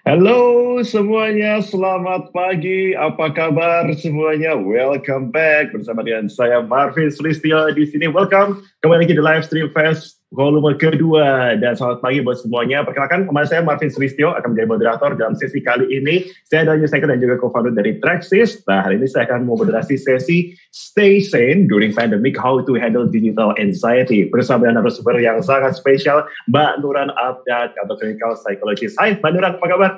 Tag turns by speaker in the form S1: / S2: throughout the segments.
S1: Halo semuanya, selamat pagi. Apa kabar semuanya? Welcome back bersama dengan saya Marvin Sulistyo di sini. Welcome kembali lagi di Livestream Fest volume kedua dan selamat pagi buat semuanya. Perkenalkan, nama saya Marvin Sulistyo akan menjadi moderator dalam sesi kali ini. Saya adalah newsmaker dan juga co-founder dari Traxxis. Nah, hari ini saya akan memoderasi sesi Stay Sane During Pandemic, How to Handle Digital Anxiety bersama dengan narasumber yang sangat spesial, Mbak Nuran Abdat atau Clinical Psychologist. Hai Mbak Nuran, apa kabar?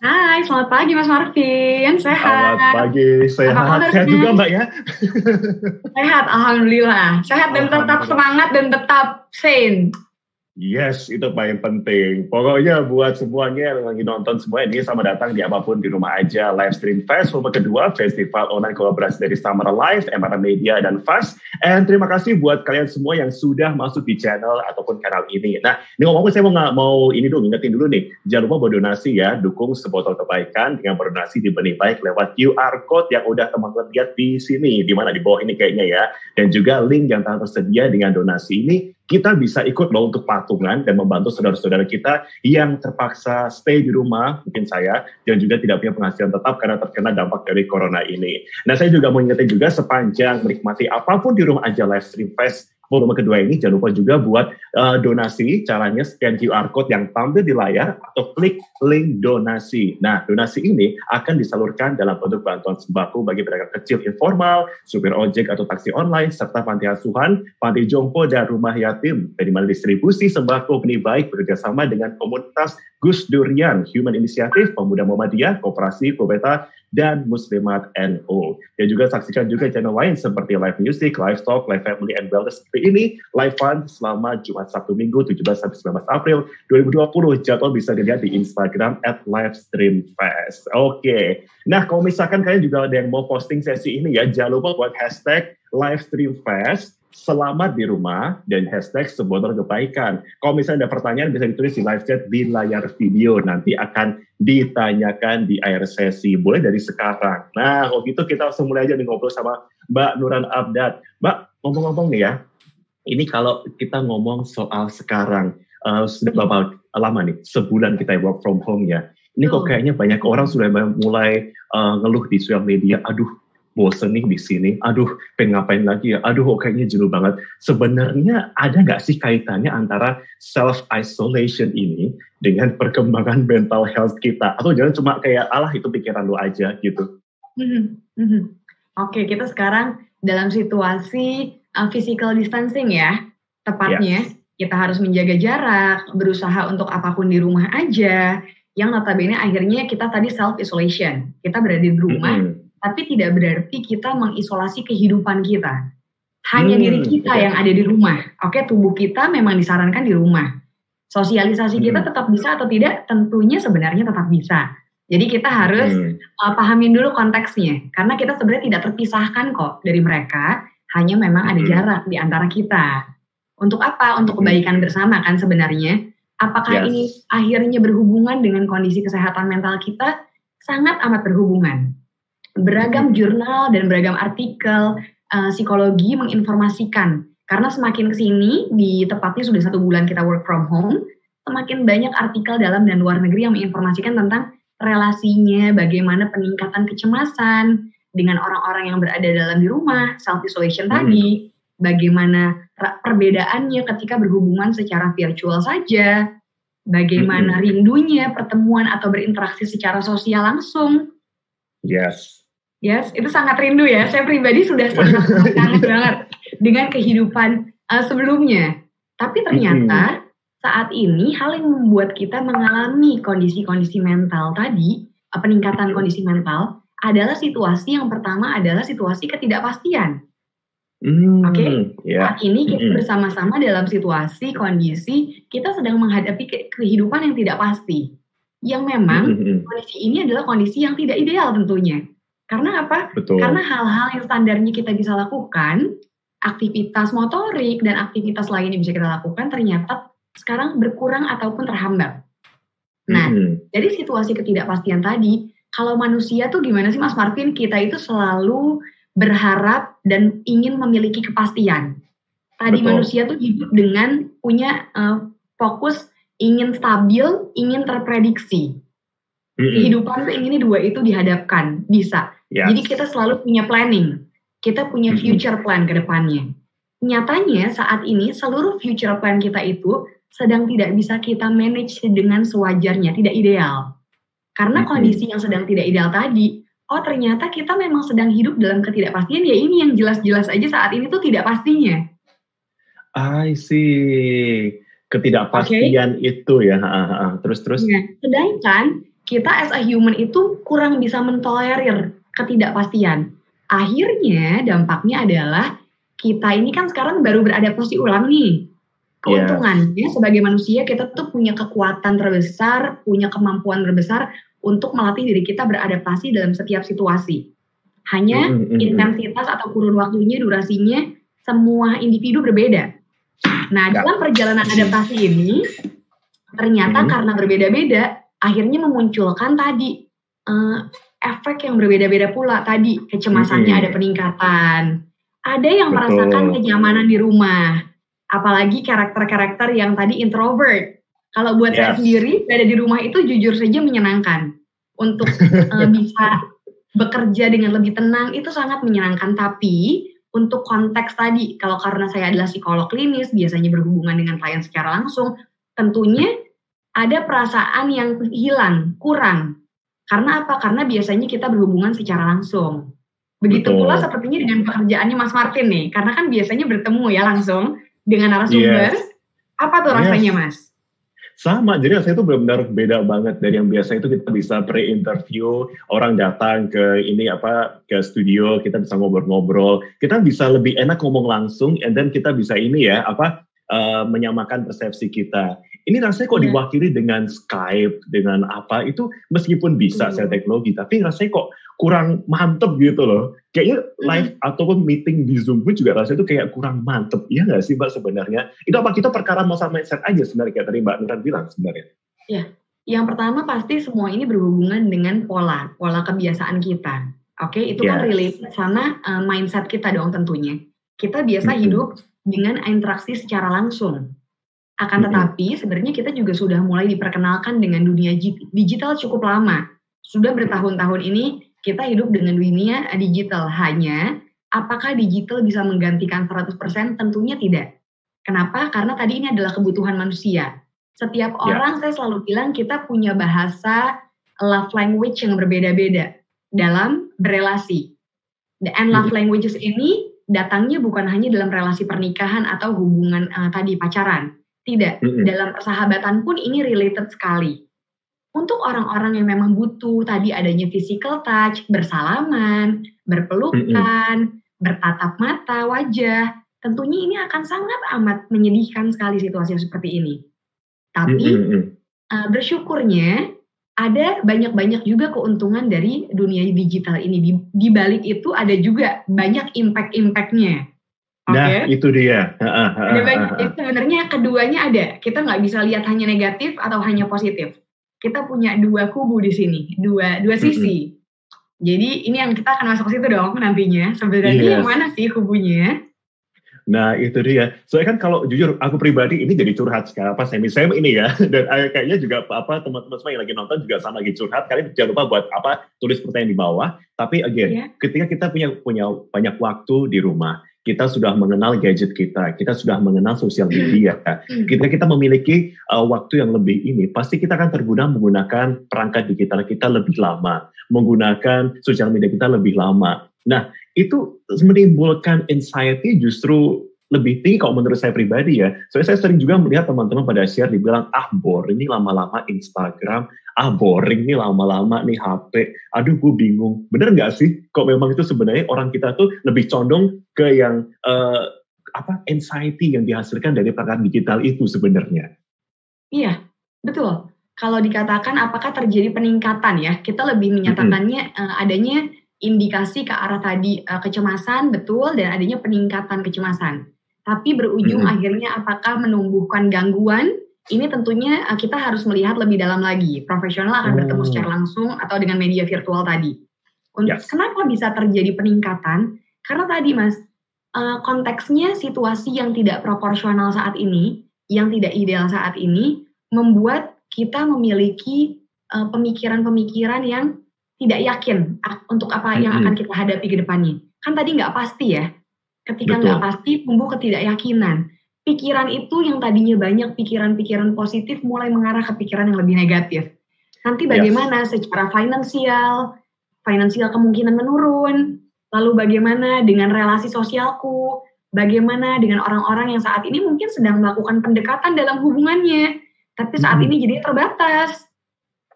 S2: Hai, selamat pagi Mas Marvin, sehat.
S1: Selamat pagi, sehat. Sehat juga Mbak ya?
S2: Sehat, Alhamdulillah. Sehat dan tetap semangat dan tetap sane.
S1: Yes, itu paling penting. Pokoknya buat semuanya yang lagi nonton semua ini, selamat datang di apapun di rumah aja. Livestream Fest volume kedua, festival online kolaborasi dari Samara Live, MR Media, dan Fast. And terima kasih buat kalian semua yang sudah masuk di channel ataupun kanal ini. Nah, ini ngomong saya mau ini dulu, ingetin dulu nih. Jangan lupa berdonasi ya, dukung sebotol kebaikan dengan berdonasi di Benih Baik lewat QR Code yang udah teman-teman lihat di sini, di mana di bawah ini kayaknya ya. Dan juga link yang telah tersedia dengan donasi ini, kita bisa ikut loh untuk patungan dan membantu saudara-saudara kita yang terpaksa stay di rumah, mungkin saya, dan juga tidak punya penghasilan tetap karena terkena dampak dari corona ini. Nah, saya juga mau ingetin juga sepanjang menikmati apapun di rumah aja Livestream Fest volume kedua ini, jangan lupa juga buat donasi. Caranya scan QR Code yang tampil di layar atau klik link donasi. Nah, donasi ini akan disalurkan dalam bentuk bantuan sembako bagi pedagang kecil informal, supir ojek atau taksi online, serta panti asuhan, panti jompo, dan rumah yatim. Dari mana distribusi sembako Benih Baik bekerjasama dengan komunitas Gus Durian, Human Initiative, Pemuda Muhammadiyah, Koperasi, Pobeta, dan Muslimat NU. Dan juga saksikan juga channel lain seperti Live Music, Live Talk, Live Family and Wellness seperti ini, Live Fun selama Jumat Sabtu Minggu 17-19 April 2020. Jadwal bisa dilihat di Instagram @livestreamfest. Oke. Nah, kalau misalkan kalian juga ada yang mau posting sesi ini ya, jangan lupa buat hashtag Livestreamfest, selamat di rumah, dan hashtag sebotol kebaikan. Kalau misalnya ada pertanyaan bisa ditulis di live chat di layar video, nanti akan ditanyakan di akhir sesi, boleh dari sekarang. Nah, kalau gitu kita langsung mulai aja nih ngobrol sama Mbak Nuran Abdat. Mbak, ngomong-ngomong nih ya, ini kalau kita ngomong soal sekarang, sudah berapa lama nih, sebulan kita work from home ya, ini kok kayaknya banyak orang sudah mulai ngeluh di sosial media, aduh, bosen nih di sini, aduh pengen ngapain lagi ya, aduh kayaknya jenuh banget. Sebenarnya ada nggak sih kaitannya antara self-isolation ini dengan perkembangan mental health kita? Atau jangan cuma kayak, alah itu pikiran lu aja gitu.
S2: Oke, kita sekarang dalam situasi physical distancing ya, tepatnya. Yes. Kita harus menjaga jarak, berusaha untuk apapun di rumah aja, yang notabene akhirnya kita tadi self-isolation. Kita berada di rumah, tapi tidak berarti kita mengisolasi kehidupan kita. Hanya diri kita yang ada di rumah. Oke, tubuh kita memang disarankan di rumah. Sosialisasi kita tetap bisa atau tidak? Tentunya sebenarnya tetap bisa. Jadi kita harus pahamin dulu konteksnya. Karena kita sebenarnya tidak terpisahkan kok dari mereka. Hanya memang ada jarak di antara kita. Untuk apa? Untuk kebaikan bersama kan sebenarnya. Apakah ini akhirnya berhubungan dengan kondisi kesehatan mental kita? Sangat amat berhubungan. Beragam jurnal dan beragam artikel psikologi menginformasikan, karena semakin kesini, di tepatnya sudah 1 bulan kita work from home, semakin banyak artikel dalam dan luar negeri yang menginformasikan tentang relasinya, bagaimana peningkatan kecemasan dengan orang-orang yang berada dalam di rumah, self-isolation tadi, bagaimana perbedaannya ketika berhubungan secara virtual saja, bagaimana rindunya pertemuan atau berinteraksi secara sosial langsung. Yes, itu sangat rindu ya. Saya pribadi sudah sangat kangen banget dengan kehidupan sebelumnya. Tapi ternyata saat ini hal yang membuat kita mengalami kondisi-kondisi mental tadi, peningkatan kondisi mental, adalah situasi yang pertama adalah situasi ketidakpastian. Saat ini kita bersama-sama dalam situasi, kondisi, kita sedang menghadapi kehidupan yang tidak pasti. Yang memang kondisi ini adalah kondisi yang tidak ideal tentunya. Karena apa?
S1: Betul.
S2: Karena hal-hal yang standarnya kita bisa lakukan, aktivitas motorik dan aktivitas lain yang bisa kita lakukan ternyata sekarang berkurang ataupun terhambat. Nah, dari situasi ketidakpastian tadi, kalau manusia tuh gimana sih Mas Marvin? Kita itu selalu berharap dan ingin memiliki kepastian. Tadi manusia tuh hidup dengan punya fokus ingin stabil, ingin terprediksi. Kehidupan tuh inginnya dua itu dihadapkan, bisa.
S1: Yes.
S2: Jadi kita selalu punya planning, kita punya future plan ke depannya. Nyatanya saat ini seluruh future plan kita itu sedang tidak bisa kita manage dengan sewajarnya, tidak ideal. Karena kondisi yang sedang tidak ideal tadi, ternyata kita memang sedang hidup dalam ketidakpastian, ya ini yang jelas-jelas aja saat ini tuh tidak pastinya.
S1: I see. Ketidakpastian itu ya. Terus.
S2: Ya, sedangkan kita as a human itu kurang bisa mentolerir ketidakpastian. Akhirnya dampaknya adalah kita ini kan sekarang baru beradaptasi ulang nih. Keuntungannya sebagai manusia kita tuh punya kekuatan terbesar, punya kemampuan terbesar untuk melatih diri kita beradaptasi dalam setiap situasi. Hanya intensitas atau kurun waktunya, durasinya, semua individu berbeda. Nah, dalam perjalanan adaptasi ini, ternyata karena berbeda-beda, akhirnya memunculkan tadi efek yang berbeda-beda pula. Tadi kecemasannya ada peningkatan. Ada yang merasakan kenyamanan di rumah. Apalagi karakter-karakter yang tadi introvert. Kalau buat saya sendiri, berada di rumah itu jujur saja menyenangkan. Untuk bisa bekerja dengan lebih tenang, itu sangat menyenangkan. Tapi untuk konteks tadi, kalau karena saya adalah psikolog klinis, biasanya berhubungan dengan klien secara langsung, tentunya ada perasaan yang hilang, kurang. Karena apa? Karena biasanya kita berhubungan secara langsung. Begitu pula sepertinya dengan pekerjaannya Mas Martin nih, karena kan biasanya bertemu ya langsung dengan narasumber. Apa tuh rasanya Mas?
S1: Sama, jadi rasanya itu benar-benar beda banget dari yang biasa itu kita bisa pre-interview, orang datang ke ke studio, kita bisa ngobrol-ngobrol, kita bisa lebih enak ngomong langsung, and then kita bisa menyamakan persepsi kita. Ini rasanya kok diwakili dengan Skype, dengan apa, itu meskipun bisa secara teknologi, tapi rasanya kok kurang mantep gitu loh. Kayaknya live ataupun meeting di Zoom pun juga rasanya itu kayak kurang mantep. Iya nggak sih Mbak sebenarnya? Itu apa kita perkara masalah mindset aja sebenarnya, kayak tadi Mbak Nuran bilang sebenarnya?
S2: Ya, yang pertama pasti semua ini berhubungan dengan pola kebiasaan kita. Oke, itu kan relate sama mindset kita dong tentunya. Kita biasa hidup dengan interaksi secara langsung. Akan tetapi sebenarnya kita juga sudah mulai diperkenalkan dengan dunia digital cukup lama. Sudah bertahun-tahun ini kita hidup dengan dunia digital. Hanya apakah digital bisa menggantikan 100%? Tentunya tidak. Kenapa? Karena tadi ini adalah kebutuhan manusia. Setiap orang, saya selalu bilang, kita punya bahasa love language yang berbeda-beda dalam berelasi. And love languages ini datangnya bukan hanya dalam relasi pernikahan atau hubungan tadi pacaran. Tidak, dalam persahabatan pun ini related sekali. Untuk orang-orang yang memang butuh tadi adanya physical touch, bersalaman, berpelukan, bertatap mata, wajah, tentunya ini akan sangat amat menyedihkan sekali situasi seperti ini. Tapi bersyukurnya ada banyak-banyak juga keuntungan dari dunia digital ini. Di balik itu ada juga banyak impact-impactnya.
S1: Nah, itu dia.
S2: Sebenarnya keduanya ada. Kita nggak bisa lihat hanya negatif atau hanya positif. Kita punya dua kubu di sini, dua sisi. Jadi ini yang kita akan masuk ke situ dong nantinya. Sebenarnya yang mana sih kubunya?
S1: Nah, itu dia. Soalnya kan kalau jujur aku pribadi ini jadi curhat sekarang semi ini ya. Dan kayaknya juga teman-teman semua yang lagi nonton juga sama lagi curhat. Kalian jangan lupa buat tulis pertanyaan di bawah. Tapi again, ketika kita punya banyak waktu di rumah, kita sudah mengenal gadget kita sudah mengenal sosial media. Kita memiliki waktu yang lebih ini, pasti kita akan terguna menggunakan perangkat digital kita lebih lama, menggunakan sosial media kita lebih lama. Nah, itu menimbulkan anxiety justru lebih tinggi kalau menurut saya pribadi ya. Soalnya saya sering juga melihat teman-teman pada share dibilang, boring nih lama-lama Instagram, boring nih lama-lama nih HP, aduh gue bingung. Bener nggak sih? Kok memang itu sebenarnya orang kita tuh lebih condong ke yang anxiety yang dihasilkan dari perangkat digital itu sebenarnya.
S2: Iya, betul. Kalau dikatakan apakah terjadi peningkatan ya, kita lebih menyatakannya adanya indikasi ke arah tadi kecemasan, betul, dan adanya peningkatan kecemasan. Tapi berujung akhirnya apakah menumbuhkan gangguan? Ini tentunya kita harus melihat lebih dalam lagi. Profesional akan bertemu secara langsung atau dengan media virtual tadi. Kenapa bisa terjadi peningkatan? Karena tadi Mas, konteksnya situasi yang tidak proporsional saat ini, yang tidak ideal saat ini, membuat kita memiliki pemikiran-pemikiran yang tidak yakin untuk apa yang akan kita hadapi ke depannya. Kan tadi nggak pasti ya. Ketika nggak pasti, tumbuh ketidakyakinan. Pikiran itu yang tadinya banyak pikiran-pikiran positif mulai mengarah ke pikiran yang lebih negatif. Nanti bagaimana secara finansial kemungkinan menurun, lalu bagaimana dengan relasi sosialku, bagaimana dengan orang-orang yang saat ini mungkin sedang melakukan pendekatan dalam hubungannya, tapi saat ini jadi terbatas.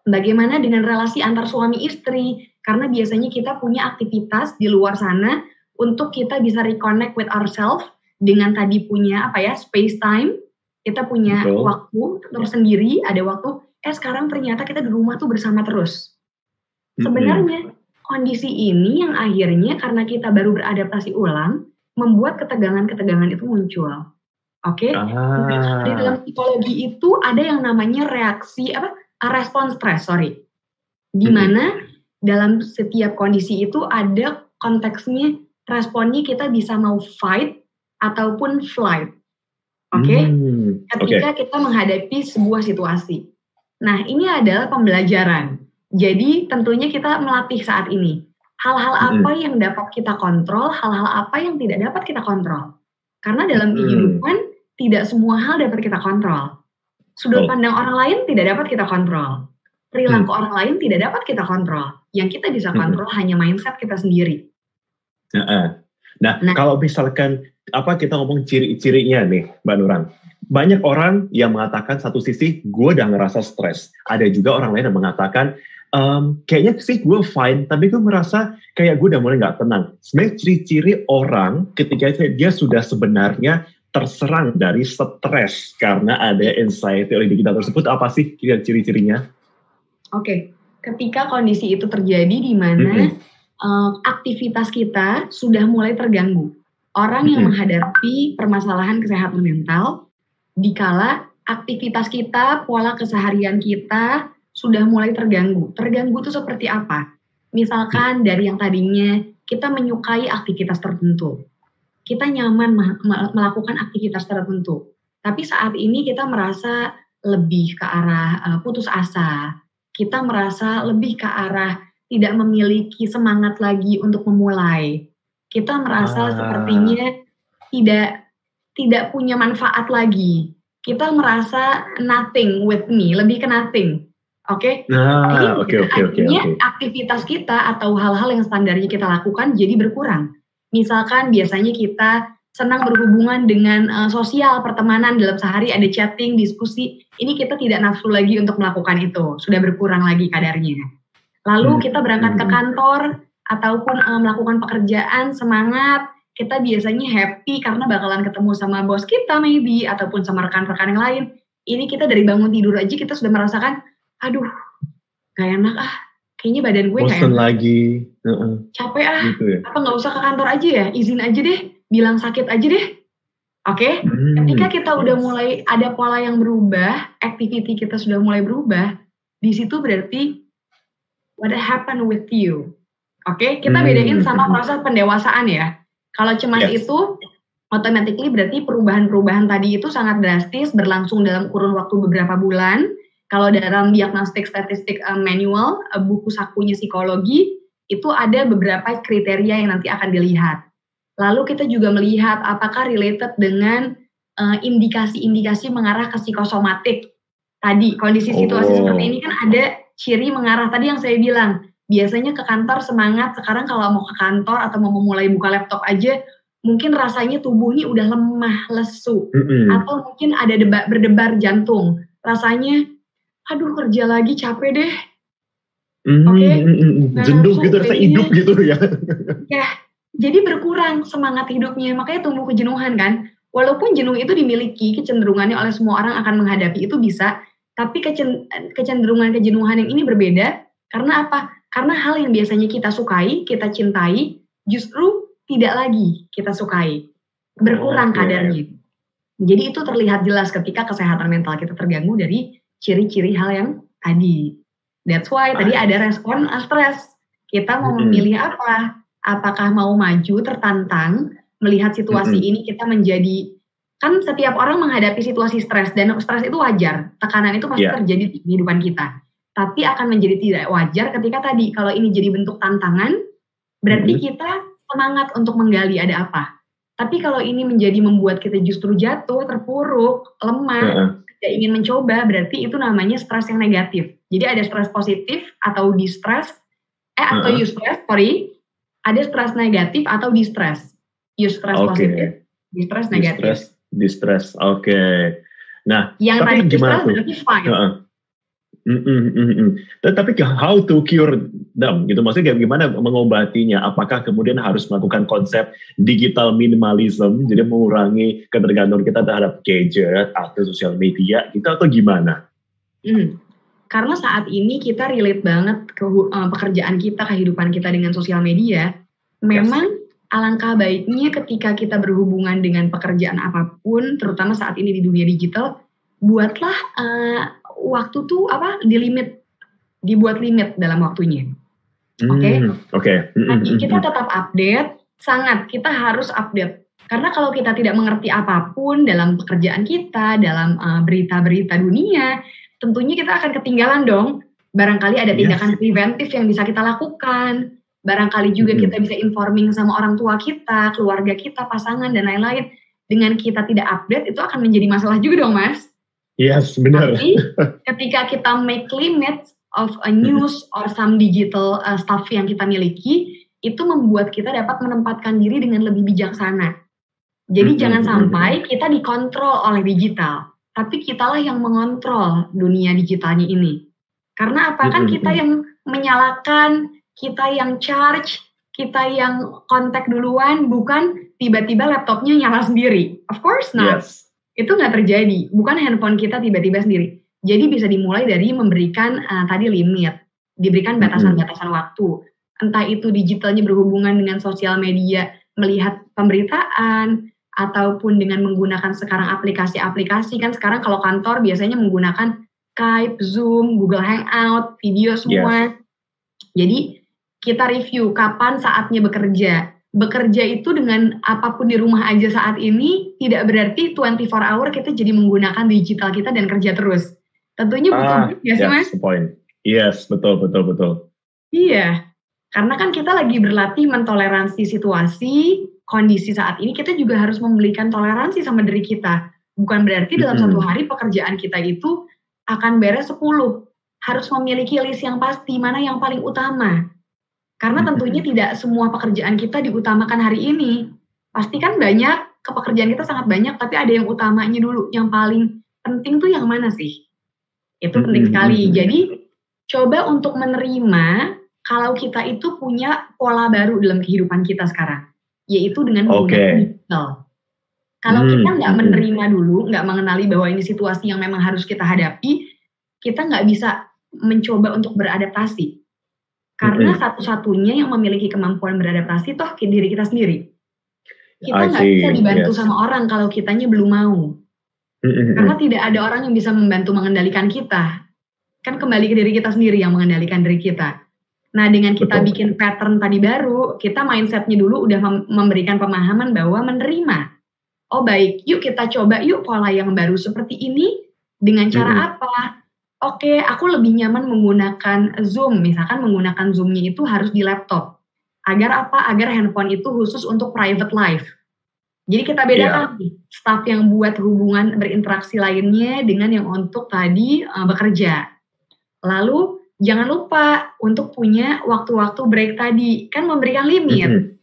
S2: Bagaimana dengan relasi antar suami istri, karena biasanya kita punya aktivitas di luar sana untuk kita bisa reconnect with ourselves dengan tadi punya space time, kita punya waktu tersendiri, ada waktu, sekarang ternyata kita di rumah tuh bersama terus. Sebenarnya kondisi ini yang akhirnya karena kita baru beradaptasi ulang, membuat ketegangan-ketegangan itu muncul. Oke? Nah, di dalam psikologi itu ada yang namanya respon stres, di mana dalam setiap kondisi itu ada konteksnya, responnya kita bisa mau fight ataupun flight. Ketika kita menghadapi sebuah situasi. Nah, ini adalah pembelajaran. Jadi tentunya kita melatih saat ini. Hal-hal apa yang dapat kita kontrol, hal-hal apa yang tidak dapat kita kontrol. Karena dalam kehidupan tidak semua hal dapat kita kontrol. Sudut pandang orang lain tidak dapat kita kontrol. Perilaku orang lain tidak dapat kita kontrol. Yang kita bisa kontrol hanya mindset kita sendiri.
S1: Nah, kalau misalkan kita ngomong ciri-cirinya nih, Mbak Nuran. Banyak orang yang mengatakan satu sisi gue udah ngerasa stres. Ada juga orang lain yang mengatakan kayaknya sih gue fine, tapi gue merasa kayak gue udah mulai nggak tenang. Sebenarnya ciri-ciri orang ketika dia sudah sebenarnya terserang dari stres karena ada anxiety oleh diri kita tersebut, apa sih ciri-cirinya?
S2: Ketika kondisi itu terjadi di mana aktivitas kita sudah mulai terganggu. Orang yang menghadapi permasalahan kesehatan mental, dikala aktivitas kita, pola keseharian kita sudah mulai terganggu. Terganggu itu seperti apa? Misalkan dari yang tadinya kita menyukai aktivitas tertentu. Kita nyaman melakukan aktivitas tertentu. Tapi saat ini kita merasa lebih ke arah putus asa. Kita merasa lebih ke arah tidak memiliki semangat lagi untuk memulai. Kita merasa sepertinya tidak punya manfaat lagi. Kita merasa nothing with me, lebih ke nothing. Aktivitas kita atau hal-hal yang standarnya kita lakukan jadi berkurang. Misalkan biasanya kita senang berhubungan dengan sosial, pertemanan dalam sehari ada chatting, diskusi. Ini kita tidak nafsu lagi untuk melakukan itu. Sudah berkurang lagi kadarnya. Lalu kita berangkat ke kantor ataupun melakukan pekerjaan, semangat. Kita biasanya happy karena bakalan ketemu sama bos kita maybe ataupun sama rekan-rekan yang lain. Ini kita dari bangun tidur aja kita sudah merasakan, aduh, gak enak kayaknya badan gue gak enak.
S1: Lagi.
S2: Capek gitu ya? Apa gak usah ke kantor aja ya? Izin aja deh, bilang sakit aja deh. Ketika kita udah mulai ada pola yang berubah, activity kita sudah mulai berubah, di situ berarti what happened with you? Kita bedain sama proses pendewasaan ya. Kalau cemas itu, automatically berarti perubahan-perubahan tadi itu sangat drastis, berlangsung dalam kurun waktu beberapa bulan. Kalau dalam diagnostik statistik manual, buku sakunya psikologi, itu ada beberapa kriteria yang nanti akan dilihat. Lalu kita juga melihat apakah related dengan indikasi-indikasi mengarah ke psikosomatik. Tadi, kondisi situasi seperti ini kan ada ciri mengarah tadi yang saya bilang. Biasanya ke kantor semangat, sekarang kalau mau ke kantor atau mau memulai buka laptop aja, mungkin rasanya tubuhnya udah lemah, lesu. Atau mungkin ada berdebar jantung. Rasanya, aduh kerja lagi capek deh.
S1: Jenuh gitu, rasa hidup gitu ya.
S2: Jadi berkurang semangat hidupnya, makanya tumbuh kejenuhan kan. Walaupun jenuh itu dimiliki, kecenderungannya oleh semua orang akan menghadapi itu bisa, tapi kecenderungan kejenuhan yang ini berbeda. Karena apa? Karena hal yang biasanya kita sukai, kita cintai, justru tidak lagi kita sukai. Berkurang kadarnya. Jadi itu terlihat jelas ketika kesehatan mental kita terganggu dari ciri-ciri hal yang tadi. That's why tadi ada respon stres. Kita mau memilih apa? Apakah mau maju, tertantang, melihat situasi ini kita menjadi, kan setiap orang menghadapi situasi stres, dan stres itu wajar. Tekanan itu pasti terjadi di kehidupan kita. Tapi akan menjadi tidak wajar ketika tadi, kalau ini jadi bentuk tantangan, berarti kita semangat untuk menggali ada apa. Tapi kalau ini menjadi membuat kita justru jatuh, terpuruk, lemah, tidak ingin mencoba, berarti itu namanya stres yang negatif. Jadi ada stres positif atau distress, atau eustress, ada stres negatif atau distress. Eustress positif, distress negatif.
S1: Distress, oke. Nah,
S2: yang
S1: tapi gimana tuh?
S2: Berarti fine.
S1: Tapi how to cure them gitu, maksudnya gimana mengobatinya? Apakah kemudian harus melakukan konsep digital minimalism, jadi mengurangi ketergantungan kita terhadap gadget atau sosial media gitu, atau gimana?
S2: Karena saat ini kita relate banget ke pekerjaan kita, kehidupan kita dengan sosial media. Memang alangkah baiknya ketika kita berhubungan dengan pekerjaan apapun, terutama saat ini di dunia digital, buatlah waktu tuh dibuat limit dalam waktunya. Oke. Kita tetap update, kita harus update. Karena kalau kita tidak mengerti apapun dalam pekerjaan kita, dalam berita-berita dunia, tentunya kita akan ketinggalan dong. Barangkali ada tindakan preventif yang bisa kita lakukan. Barangkali juga kita bisa informing sama orang tua kita, keluarga kita, pasangan, dan lain-lain. Dengan kita tidak update, itu akan menjadi masalah juga dong, Mas.
S1: Yes, benar.
S2: Tapi ketika kita make limits of a news or some digital stuff yang kita miliki, itu membuat kita dapat menempatkan diri dengan lebih bijaksana. Jadi jangan sampai kita dikontrol oleh digital, tapi kitalah yang mengontrol dunia digitalnya ini. Karena apa? Kan kita yang menyalakan, kita yang charge, kita yang kontak duluan, bukan tiba-tiba laptopnya nyala sendiri. Of course not. Yes. Itu nggak terjadi, bukan handphone kita tiba-tiba sendiri. Jadi bisa dimulai dari memberikan tadi limit, diberikan batasan-batasan waktu. Entah itu digitalnya berhubungan dengan sosial media, melihat pemberitaan, ataupun dengan menggunakan sekarang aplikasi-aplikasi. Kan sekarang kalau kantor biasanya menggunakan Skype, Zoom, Google Hangout, video semua. Jadi kita review kapan saatnya bekerja. Bekerja itu dengan apapun di rumah aja saat ini tidak berarti 24 hour kita jadi menggunakan digital kita dan kerja terus. Tentunya butuh ya sih Mas?
S1: Yes, betul.
S2: Iya, karena kan kita lagi berlatih mentoleransi situasi, kondisi saat ini, kita juga harus memberikan toleransi sama diri kita. Bukan berarti dalam satu hari pekerjaan kita itu akan beres 10. Harus memiliki list yang pasti, mana yang paling utama. Karena tentunya tidak semua pekerjaan kita diutamakan hari ini. Pasti kan banyak, pekerjaan kita sangat banyak, tapi ada yang utamanya dulu. Yang paling penting tuh yang mana sih? Itu penting sekali. Jadi, coba untuk menerima kalau kita itu punya pola baru dalam kehidupan kita sekarang. Yaitu dengan menggunakan digital. Kalau kita nggak menerima dulu, nggak mengenali bahwa ini situasi yang memang harus kita hadapi, kita nggak bisa mencoba untuk beradaptasi. Karena satu-satunya yang memiliki kemampuan beradaptasi toh diri kita sendiri. Kita nggak bisa dibantu sama orang kalau kitanya belum mau. Karena tidak ada orang yang bisa membantu mengendalikan kita. Kan kembali ke diri kita sendiri yang mengendalikan diri kita. Nah dengan kita bikin pattern tadi baru, kita mindsetnya dulu udah memberikan pemahaman bahwa menerima. Oh baik, yuk kita coba yuk pola yang baru seperti ini dengan cara apa? Oke, aku lebih nyaman menggunakan Zoom. Misalkan menggunakan Zoom-nya itu harus di laptop. Agar apa? Agar handphone itu khusus untuk private life. Jadi kita bedakan staff yang buat hubungan berinteraksi lainnya dengan yang untuk tadi bekerja. Lalu jangan lupa untuk punya waktu-waktu break tadi. Kan memberikan limit.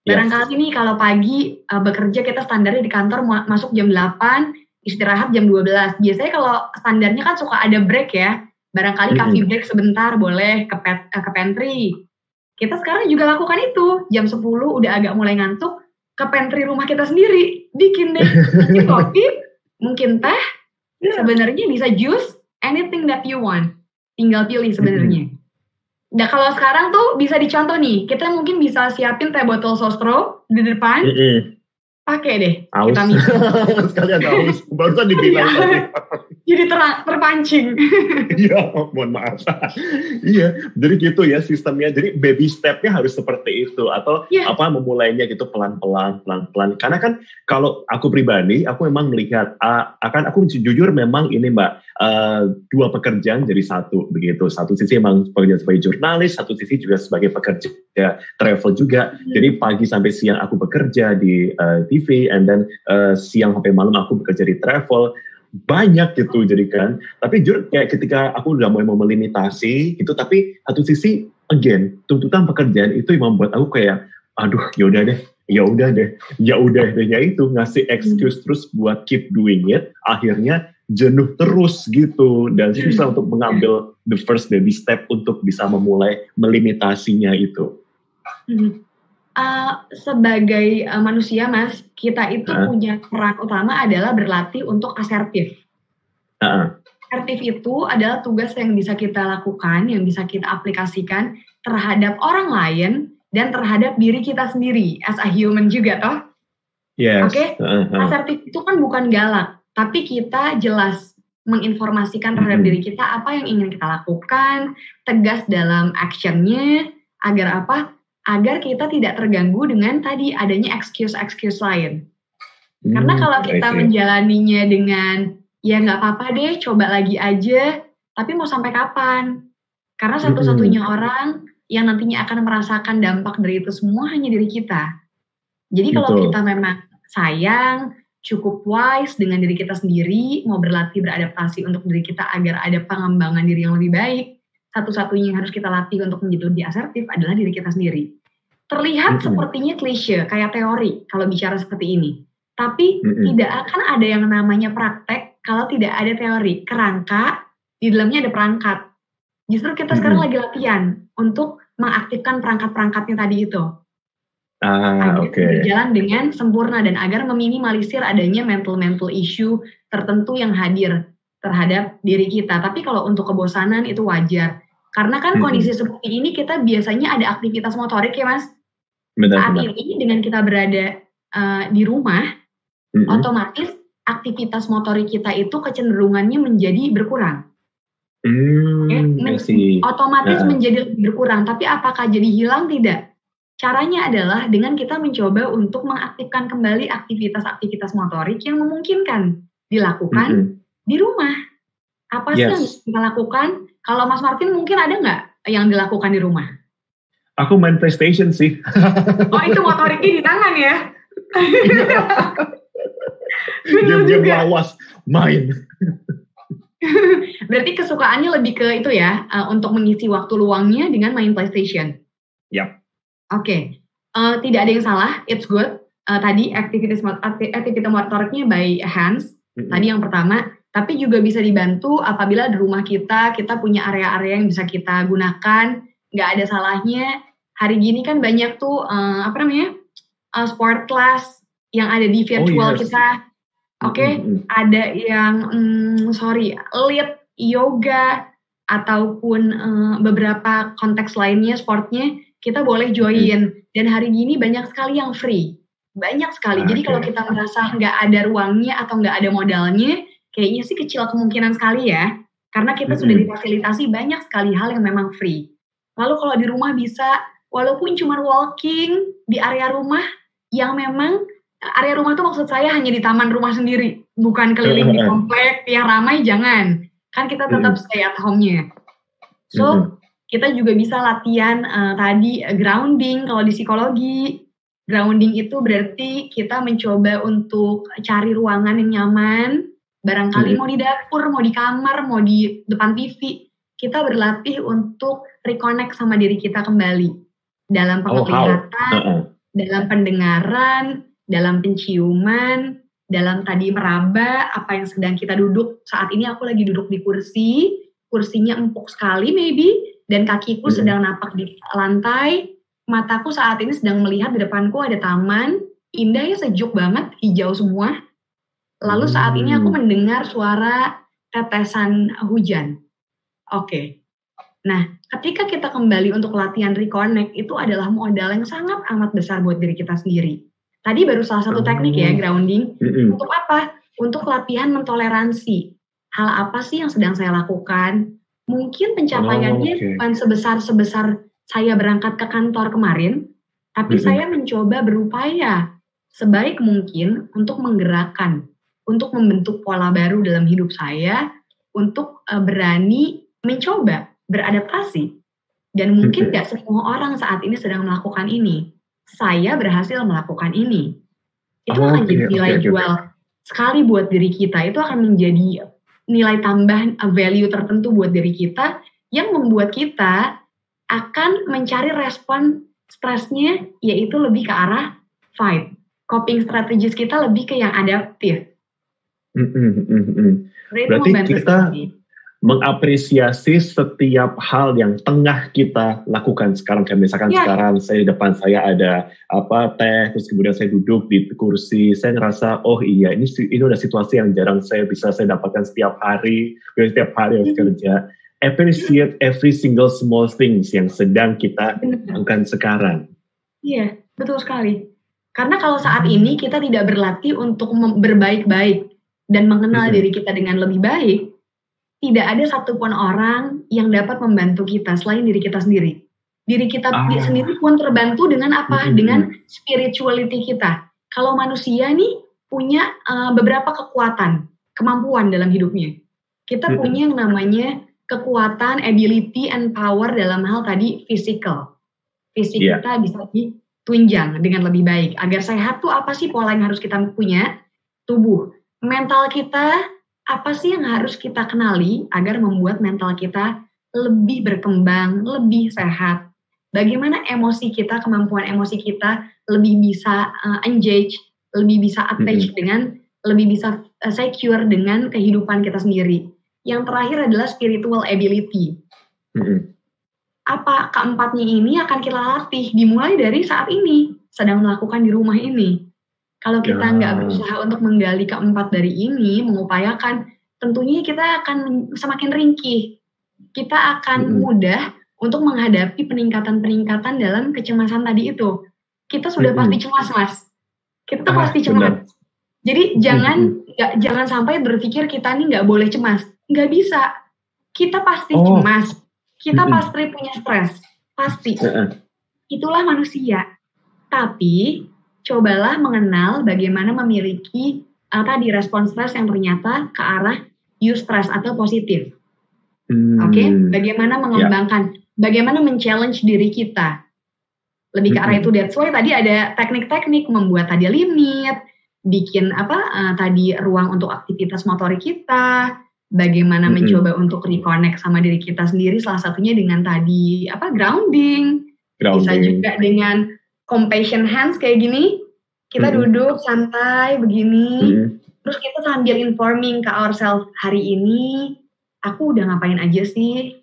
S2: Barangkali nih kalau pagi bekerja kita standarnya di kantor masuk jam 8, istirahat jam 12. Biasanya kalau standarnya kan suka ada break ya. Barangkali coffee break sebentar boleh ke pantry. Kita sekarang juga lakukan itu. Jam 10 udah agak mulai ngantuk, ke pantry rumah kita sendiri. Bikin deh mungkin kopi, mungkin teh, sebenarnya bisa jus, anything that you want. Tinggal pilih sebenarnya. Nah kalau sekarang tuh bisa dicontoh nih, kita mungkin bisa siapin teh botol sostro di depan. Pakai deh,
S1: kita minum. Sekalian aus, barusan dibilang tadi.
S2: jadi terpancing.
S1: Iya, mohon maaf. Iya, jadi gitu ya sistemnya. Jadi baby step-nya harus seperti itu atau memulainya gitu pelan-pelan. Karena kan kalau aku pribadi, aku memang melihat aku jujur memang ini Mbak, dua pekerjaan jadi satu begitu. Satu sisi memang pekerjaan sebagai jurnalis, satu sisi juga sebagai pekerja travel juga. Jadi pagi sampai siang aku bekerja di TV, and then siang sampai malam aku bekerja di travel. Banyak gitu jadi kan, tapi jujur kayak ketika aku udah mau melimitasi gitu, tapi satu sisi again tuntutan pekerjaan itu yang membuat aku kayak aduh ya udah deh ya itu ngasih excuse terus buat keep doing it, akhirnya jenuh terus gitu dan susah untuk mengambil the first baby step untuk bisa memulai melimitasinya itu.
S2: Sebagai manusia Mas, kita itu punya peran utama adalah berlatih untuk asertif. Asertif itu adalah tugas yang bisa kita lakukan, yang bisa kita aplikasikan terhadap orang lain dan terhadap diri kita sendiri as a human juga toh.
S1: Yes.
S2: Oke? Asertif itu kan bukan galak, tapi kita jelas menginformasikan terhadap diri kita apa yang ingin kita lakukan, tegas dalam actionnya, agar apa? Agar kita tidak terganggu dengan tadi adanya excuse lain. Karena kalau kita menjalaninya dengan ya nggak apa-apa deh, coba lagi aja, tapi mau sampai kapan? Karena satu-satunya orang yang nantinya akan merasakan dampak dari itu semua hanya diri kita. Jadi kalau kita memang sayang, cukup wise dengan diri kita sendiri, mau berlatih beradaptasi untuk diri kita agar ada pengembangan diri yang lebih baik, satu-satunya yang harus kita latih untuk menjadi lebih asertif adalah diri kita sendiri. Terlihat sepertinya klise, kayak teori kalau bicara seperti ini. Tapi tidak akan ada yang namanya praktek kalau tidak ada teori. Kerangka, di dalamnya ada perangkat. Justru kita sekarang lagi latihan untuk mengaktifkan perangkat-perangkatnya tadi itu. Agar berjalan dengan sempurna dan agar meminimalisir adanya mental issue tertentu yang hadir terhadap diri kita. Tapi kalau untuk kebosanan itu wajar. Karena kan kondisi seperti ini kita biasanya ada aktivitas motorik ya Mas. Saat ini dengan kita berada di rumah, otomatis aktivitas motorik kita itu kecenderungannya menjadi berkurang. Otomatis menjadi lebih berkurang. Tapi apakah jadi hilang? Tidak. Caranya adalah dengan kita mencoba untuk mengaktifkan kembali aktivitas-aktivitas motorik yang memungkinkan dilakukan di rumah. Apa sih yang bisa kita lakukan? Kalau Mas Martin mungkin ada nggak yang dilakukan di rumah?
S1: Aku main PlayStation sih.
S2: Oh itu motoriknya di tangan ya?
S1: Game-game lawas, main.
S2: Berarti kesukaannya lebih ke itu ya, untuk mengisi waktu luangnya dengan main PlayStation?
S1: Yap.
S2: Oke. Tidak ada yang salah, it's good. Tadi aktivitas motoriknya by hands, tadi yang pertama. Tapi juga bisa dibantu apabila di rumah kita punya area-area yang bisa kita gunakan. Nggak ada salahnya. Hari gini kan banyak tuh, sport class yang ada di virtual kita. Oke, ada yang, lead yoga, ataupun beberapa konteks lainnya sportnya, kita boleh join. Dan hari gini banyak sekali yang free. Banyak sekali. Jadi kalau kita merasa nggak ada ruangnya atau nggak ada modalnya, kayaknya sih kecil kemungkinan sekali ya, karena kita sudah difasilitasi banyak sekali hal yang memang free. Lalu kalau di rumah bisa, walaupun cuma walking di area rumah, yang memang area rumah itu maksud saya hanya di taman rumah sendiri, bukan keliling di komplek yang ramai, jangan. Kan kita tetap stay at home-nya. So, kita juga bisa latihan tadi grounding kalau di psikologi. Grounding itu berarti kita mencoba untuk cari ruangan yang nyaman, barangkali mau di dapur, mau di kamar, mau di depan TV, kita berlatih untuk reconnect sama diri kita kembali. Dalam penglihatan, dalam pendengaran, dalam penciuman, dalam tadi meraba apa yang sedang kita duduk. Saat ini aku lagi duduk di kursi, kursinya empuk sekali maybe, dan kakiku sedang napak di lantai. Mataku saat ini sedang melihat di depanku ada taman, indah ya, sejuk banget, hijau semua. Lalu saat ini aku mendengar suara tetesan hujan. Oke. Nah, ketika kita kembali untuk latihan reconnect, itu adalah modal yang sangat amat besar buat diri kita sendiri. Tadi baru salah satu teknik ya, grounding. Untuk apa? Untuk latihan mentoleransi. hal apa sih yang sedang saya lakukan. Mungkin pencapaiannya bukan sebesar saya berangkat ke kantor kemarin, tapi saya mencoba berupaya sebaik mungkin untuk menggerakkan, untuk membentuk pola baru dalam hidup saya, untuk berani mencoba, beradaptasi. Dan mungkin gak semua orang saat ini sedang melakukan ini. Saya berhasil melakukan ini. Itu akan jadi nilai jual sekali buat diri kita. Itu akan menjadi nilai tambah value tertentu buat diri kita yang membuat kita akan mencari respon stresnya, yaitu lebih ke arah fight. Coping strategies kita lebih ke yang adaptif.
S1: Berarti kita mengapresiasi setiap hal yang tengah kita lakukan sekarang. Kayak misalkan sekarang saya depan saya ada teh, terus kemudian saya duduk di kursi, saya ngerasa oh iya ini udah situasi yang jarang saya dapatkan setiap hari harus kerja. Appreciate every single small things yang sedang kita lakukan sekarang.
S2: Iya, betul sekali. Karena kalau saat ini kita tidak berlatih untuk berbaik-baik dan mengenal diri kita dengan lebih baik, tidak ada satupun orang yang dapat membantu kita selain diri kita sendiri. Diri kita sendiri pun terbantu dengan apa? Dengan spirituality kita. Kalau manusia nih punya beberapa kekuatan, kemampuan dalam hidupnya. Kita punya yang namanya kekuatan, ability, and power dalam hal tadi physical. Fisik kita bisa ditunjang dengan lebih baik. Agar sehat tuh apa sih pola yang harus kita punya? Tubuh. Mental kita, apa sih yang harus kita kenali agar membuat mental kita lebih berkembang, lebih sehat? Bagaimana emosi kita, kemampuan emosi kita lebih bisa engage, lebih bisa attach dengan, lebih bisa secure dengan kehidupan kita sendiri. Yang terakhir adalah spiritual ability. Apa keempatnya ini akan kita latih dimulai dari saat ini, sedang melakukan di rumah ini. Kalau kita nggak berusaha untuk menggali keempat dari ini, mengupayakan, tentunya kita akan semakin ringkih. Kita akan mudah untuk menghadapi peningkatan-peningkatan dalam kecemasan tadi itu. Kita sudah pasti cemas, Mas. Kita pasti cemas. Jadi jangan sampai berpikir kita ini nggak boleh cemas. Nggak bisa. Kita pasti cemas. Kita pasti punya stres. Pasti. Itulah manusia. Tapi cobalah mengenal bagaimana memiliki tadi respon stres yang ternyata ke arah eustress atau positif. Oke? Bagaimana mengembangkan, bagaimana men-challenge diri kita. Lebih ke arah itu. That's why tadi ada teknik-teknik membuat tadi limit, bikin tadi ruang untuk aktivitas motorik kita, bagaimana mencoba untuk reconnect sama diri kita sendiri, salah satunya dengan tadi grounding. Bisa juga dengan compassion hands kayak gini, kita duduk santai begini, terus kita sambil informing ke ourselves, hari ini aku udah ngapain aja sih,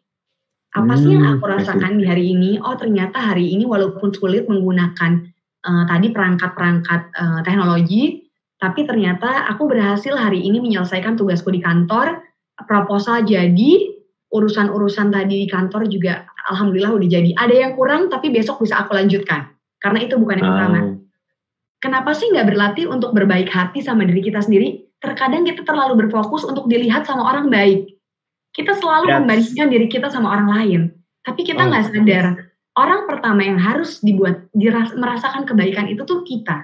S2: apa sih yang aku rasakan di hari ini. Oh ternyata hari ini walaupun sulit menggunakan tadi perangkat-perangkat teknologi, tapi ternyata aku berhasil hari ini menyelesaikan tugasku di kantor, proposal jadi, urusan-urusan tadi di kantor juga alhamdulillah udah jadi. Ada yang kurang tapi besok bisa aku lanjutkan. Karena itu bukan yang utama. Kenapa sih nggak berlatih untuk berbaik hati sama diri kita sendiri? Terkadang kita terlalu berfokus untuk dilihat sama orang baik. Kita selalu membandingkan diri kita sama orang lain. Tapi kita nggak sadar, orang pertama yang harus merasakan kebaikan itu tuh kita.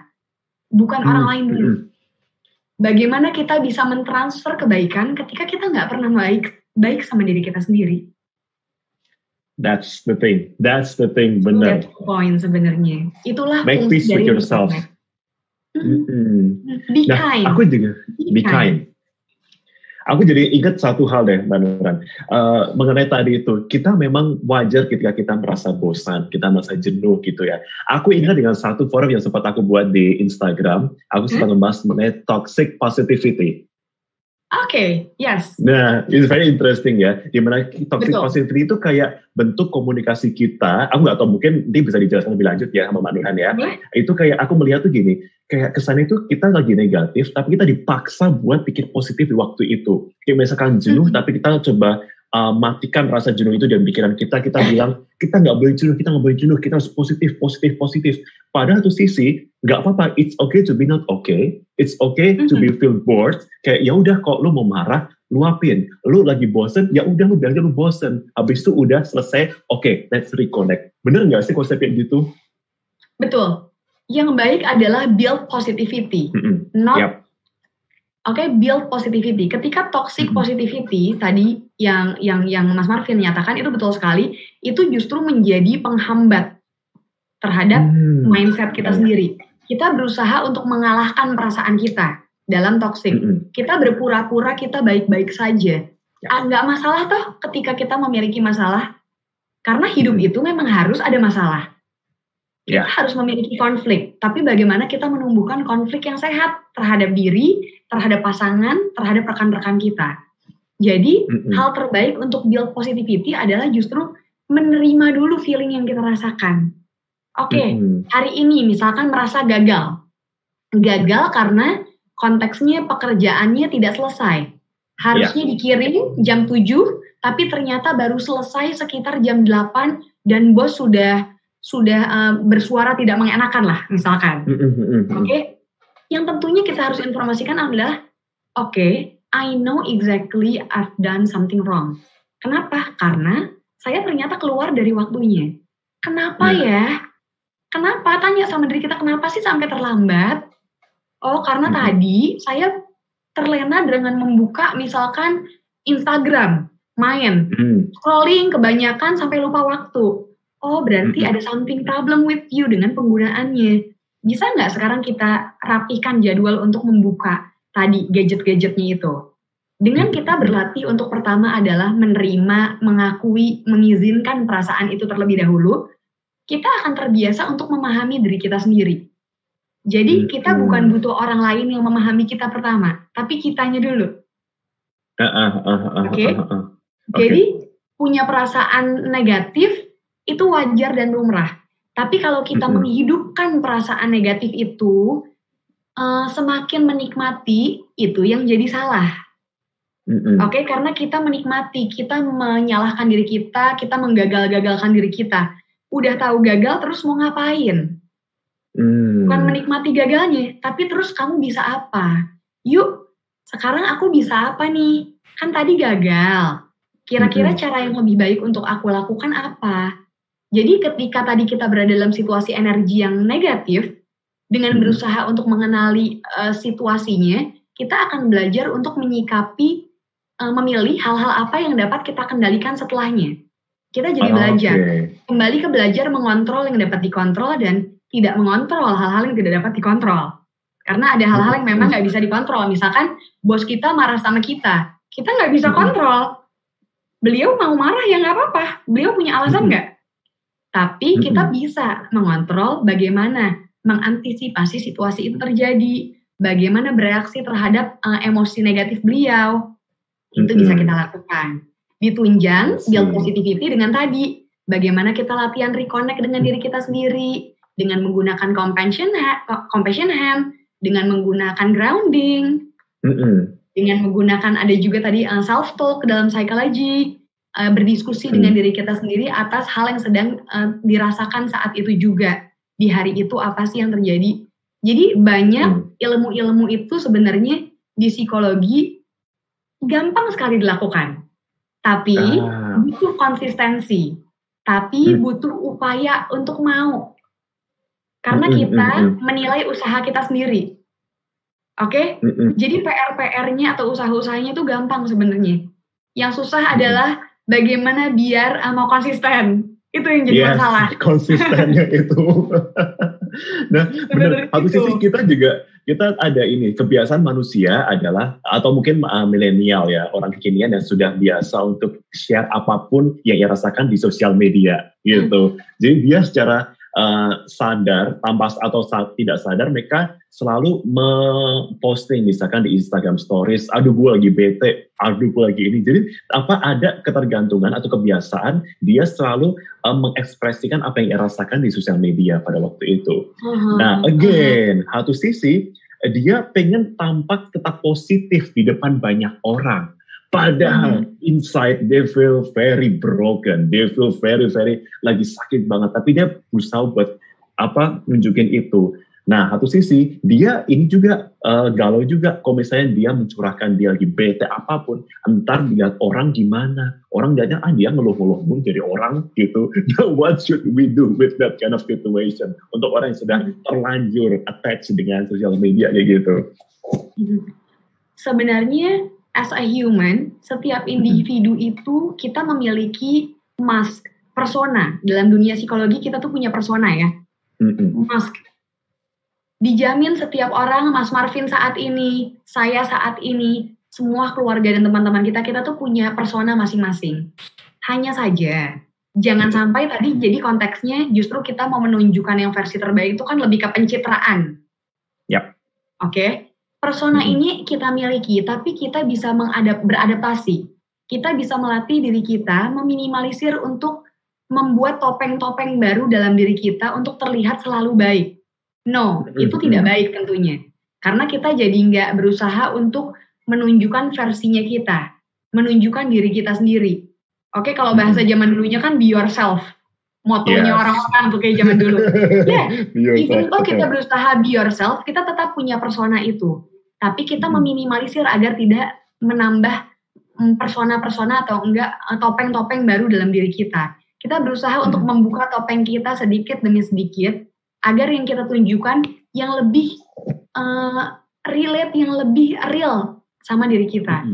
S2: Bukan orang lain dulu. Bagaimana kita bisa mentransfer kebaikan ketika kita nggak pernah baik sama diri kita sendiri?
S1: That's the thing, benar.
S2: That's the point sebenarnya. Itulah
S1: make peace with yourself.
S2: Be kind.
S1: Aku juga be kind. Aku jadi ingat satu hal deh, Mbak Nuran. Mengenai tadi itu, kita memang wajar ketika kita merasa bosan, kita merasa jenuh gitu ya. Aku ingat dengan satu forum yang sempat aku buat di Instagram, aku sempat membahas mengenai toxic positivity.
S2: Oke, yes.
S1: Nah, it's very interesting ya. Dimana toxic positivity itu kayak bentuk komunikasi kita. Aku nggak tahu, mungkin dia bisa dijelaskan lebih lanjut ya sama Mbak Nuran ya. Itu kayak aku melihat tuh gini, kayak kesannya itu kita lagi negatif, tapi kita dipaksa buat pikir positif di waktu itu. Kayak misalkan jenuh, tapi kita coba matikan rasa jenuh itu dalam pikiran kita. Kita bilang, kita nggak boleh jenuh, kita harus positif. Padahal tuh sisi, nggak apa-apa, it's okay to be not okay. It's okay to be feel bored. Kayak ya udah kok lo mau marah, luapin. Lu lagi bosen, ya udah lu bilang aja lu bosen. Habis itu udah selesai, oke, let's reconnect. Bener nggak sih konsepnya gitu?
S2: Betul. Yang baik adalah build positivity, not build positivity. Ketika toxic positivity tadi yang Mas Marvin nyatakan itu betul sekali, itu justru menjadi penghambat terhadap mindset kita sendiri. Kita berusaha untuk mengalahkan perasaan kita dalam toxic. Kita berpura-pura kita baik-baik saja. Nggak masalah toh ketika kita memiliki masalah. Karena hidup itu memang harus ada masalah. Kita harus memiliki konflik. Tapi bagaimana kita menumbuhkan konflik yang sehat terhadap diri, terhadap pasangan, terhadap rekan-rekan kita. Jadi hal terbaik untuk build positivity adalah justru menerima dulu feeling yang kita rasakan. Oke, hari ini misalkan merasa gagal. Gagal karena konteksnya pekerjaannya tidak selesai. Harusnya dikirim jam 7, tapi ternyata baru selesai sekitar jam 8 dan bos sudah bersuara tidak mengenakan lah misalkan. Oke. Yang tentunya kita harus informasikan adalah I know exactly I've done something wrong. Kenapa? Karena saya ternyata keluar dari waktunya. Kenapa ya? Kenapa? Tanya sama diri kita, kenapa sih sampai terlambat? Oh, karena tadi saya terlena dengan membuka misalkan Instagram, main, scrolling kebanyakan sampai lupa waktu. Oh, berarti ada something problem with you dengan penggunaannya. Bisa nggak sekarang kita rapihkan jadwal untuk membuka tadi gadget-gadgetnya itu? Dengan kita berlatih untuk pertama adalah menerima, mengakui, mengizinkan perasaan itu terlebih dahulu, kita akan terbiasa untuk memahami diri kita sendiri. Jadi kita bukan butuh orang lain yang memahami kita pertama, tapi kitanya dulu. Oke? Jadi punya perasaan negatif itu wajar dan lumrah. Tapi kalau kita menghidupkan perasaan negatif itu, semakin menikmati, itu yang jadi salah. Oke, karena kita menikmati, kita menyalahkan diri kita menggagal-gagalkan diri kita. Udah tahu gagal, terus mau ngapain? Bukan menikmati gagalnya, tapi terus kamu bisa apa? Yuk, sekarang aku bisa apa nih? Kan tadi gagal. Kira-kira cara yang lebih baik untuk aku lakukan apa? Jadi ketika tadi kita berada dalam situasi energi yang negatif, dengan berusaha untuk mengenali situasinya, kita akan belajar untuk menyikapi, memilih hal-hal apa yang dapat kita kendalikan setelahnya. Kita jadi belajar, kembali ke belajar mengontrol yang dapat dikontrol dan tidak mengontrol hal-hal yang tidak dapat dikontrol. Karena ada hal-hal yang memang nggak bisa dikontrol. Misalkan bos kita marah sama kita nggak bisa kontrol. Beliau mau marah ya nggak apa-apa, beliau punya alasan nggak? Tapi kita bisa mengontrol bagaimana mengantisipasi situasi itu terjadi, bagaimana bereaksi terhadap emosi negatif beliau. Itu bisa kita lakukan. Ditunjang build positivity dengan tadi, bagaimana kita latihan reconnect dengan diri kita sendiri, dengan menggunakan compassion hand, dengan menggunakan grounding, dengan menggunakan ada juga tadi self-talk dalam psikologi, berdiskusi dengan diri kita sendiri atas hal yang sedang dirasakan saat itu juga. Di hari itu apa sih yang terjadi? Jadi banyak ilmu-ilmu itu sebenarnya di psikologi gampang sekali dilakukan. Tapi butuh konsistensi. Tapi butuh upaya untuk mau. Karena kita menilai usaha kita sendiri. Oke? Jadi PR-PR-nya atau usaha-usahanya itu gampang sebenarnya. Yang susah adalah bagaimana biar mau konsisten. Itu yang jadi masalah. Konsistennya itu.
S1: Nah, benar. Satu sisi kita ada ini, kebiasaan manusia adalah, atau mungkin milenial ya, orang kekinian yang sudah biasa untuk share apapun yang ia rasakan di sosial media gitu. Jadi dia secara sadar, tanpa atau tidak sadar, mereka selalu memposting misalkan di Instagram Stories, aduh gue lagi bete, aduh gue lagi ini. Jadi ada ketergantungan atau kebiasaan dia selalu mengekspresikan apa yang ia rasakan di sosial media pada waktu itu. Nah, again, satu sisi dia pengen tampak tetap positif di depan banyak orang. Padahal inside they feel very broken, they feel very lagi sakit banget. Tapi dia berusaha buat nunjukin itu. Nah, satu sisi dia ini juga galau juga. Kalau misalnya dia mencurahkan dia lagi bete apapun, entar dilihat orang gimana. Orang lihatnya dia ngeluh-ngeluh jadi orang gitu. Now, what should we do with that kind of situation? Untuk orang yang sudah terlanjur attached dengan sosial media kayak gitu.
S2: Sebenarnya as a human, setiap individu itu kita memiliki mask, persona. Dalam dunia psikologi kita tuh punya persona ya. Mask. Dijamin setiap orang, Mas Marvin saat ini, saya saat ini, semua keluarga dan teman-teman kita tuh punya persona masing-masing. Hanya saja, jangan sampai tadi jadi konteksnya justru kita mau menunjukkan yang versi terbaik itu kan lebih ke pencitraan.
S1: Yap.
S2: Oke? Persona ini kita miliki, tapi kita bisa beradaptasi. Kita bisa melatih diri kita, meminimalisir untuk membuat topeng-topeng baru dalam diri kita untuk terlihat selalu baik. No, itu tidak baik tentunya. Karena kita jadi nggak berusaha untuk menunjukkan versinya kita. Menunjukkan diri kita sendiri. Oke, kalau bahasa zaman dulunya kan be yourself. Motonya orang-orang tuh kayak zaman dulu. Even though kita berusaha be yourself, kita tetap punya persona itu. Tapi kita meminimalisir agar tidak menambah persona-persona atau enggak topeng-topeng baru dalam diri kita. Kita berusaha untuk membuka topeng kita sedikit demi sedikit, agar yang kita tunjukkan yang lebih relate, yang lebih real sama diri kita.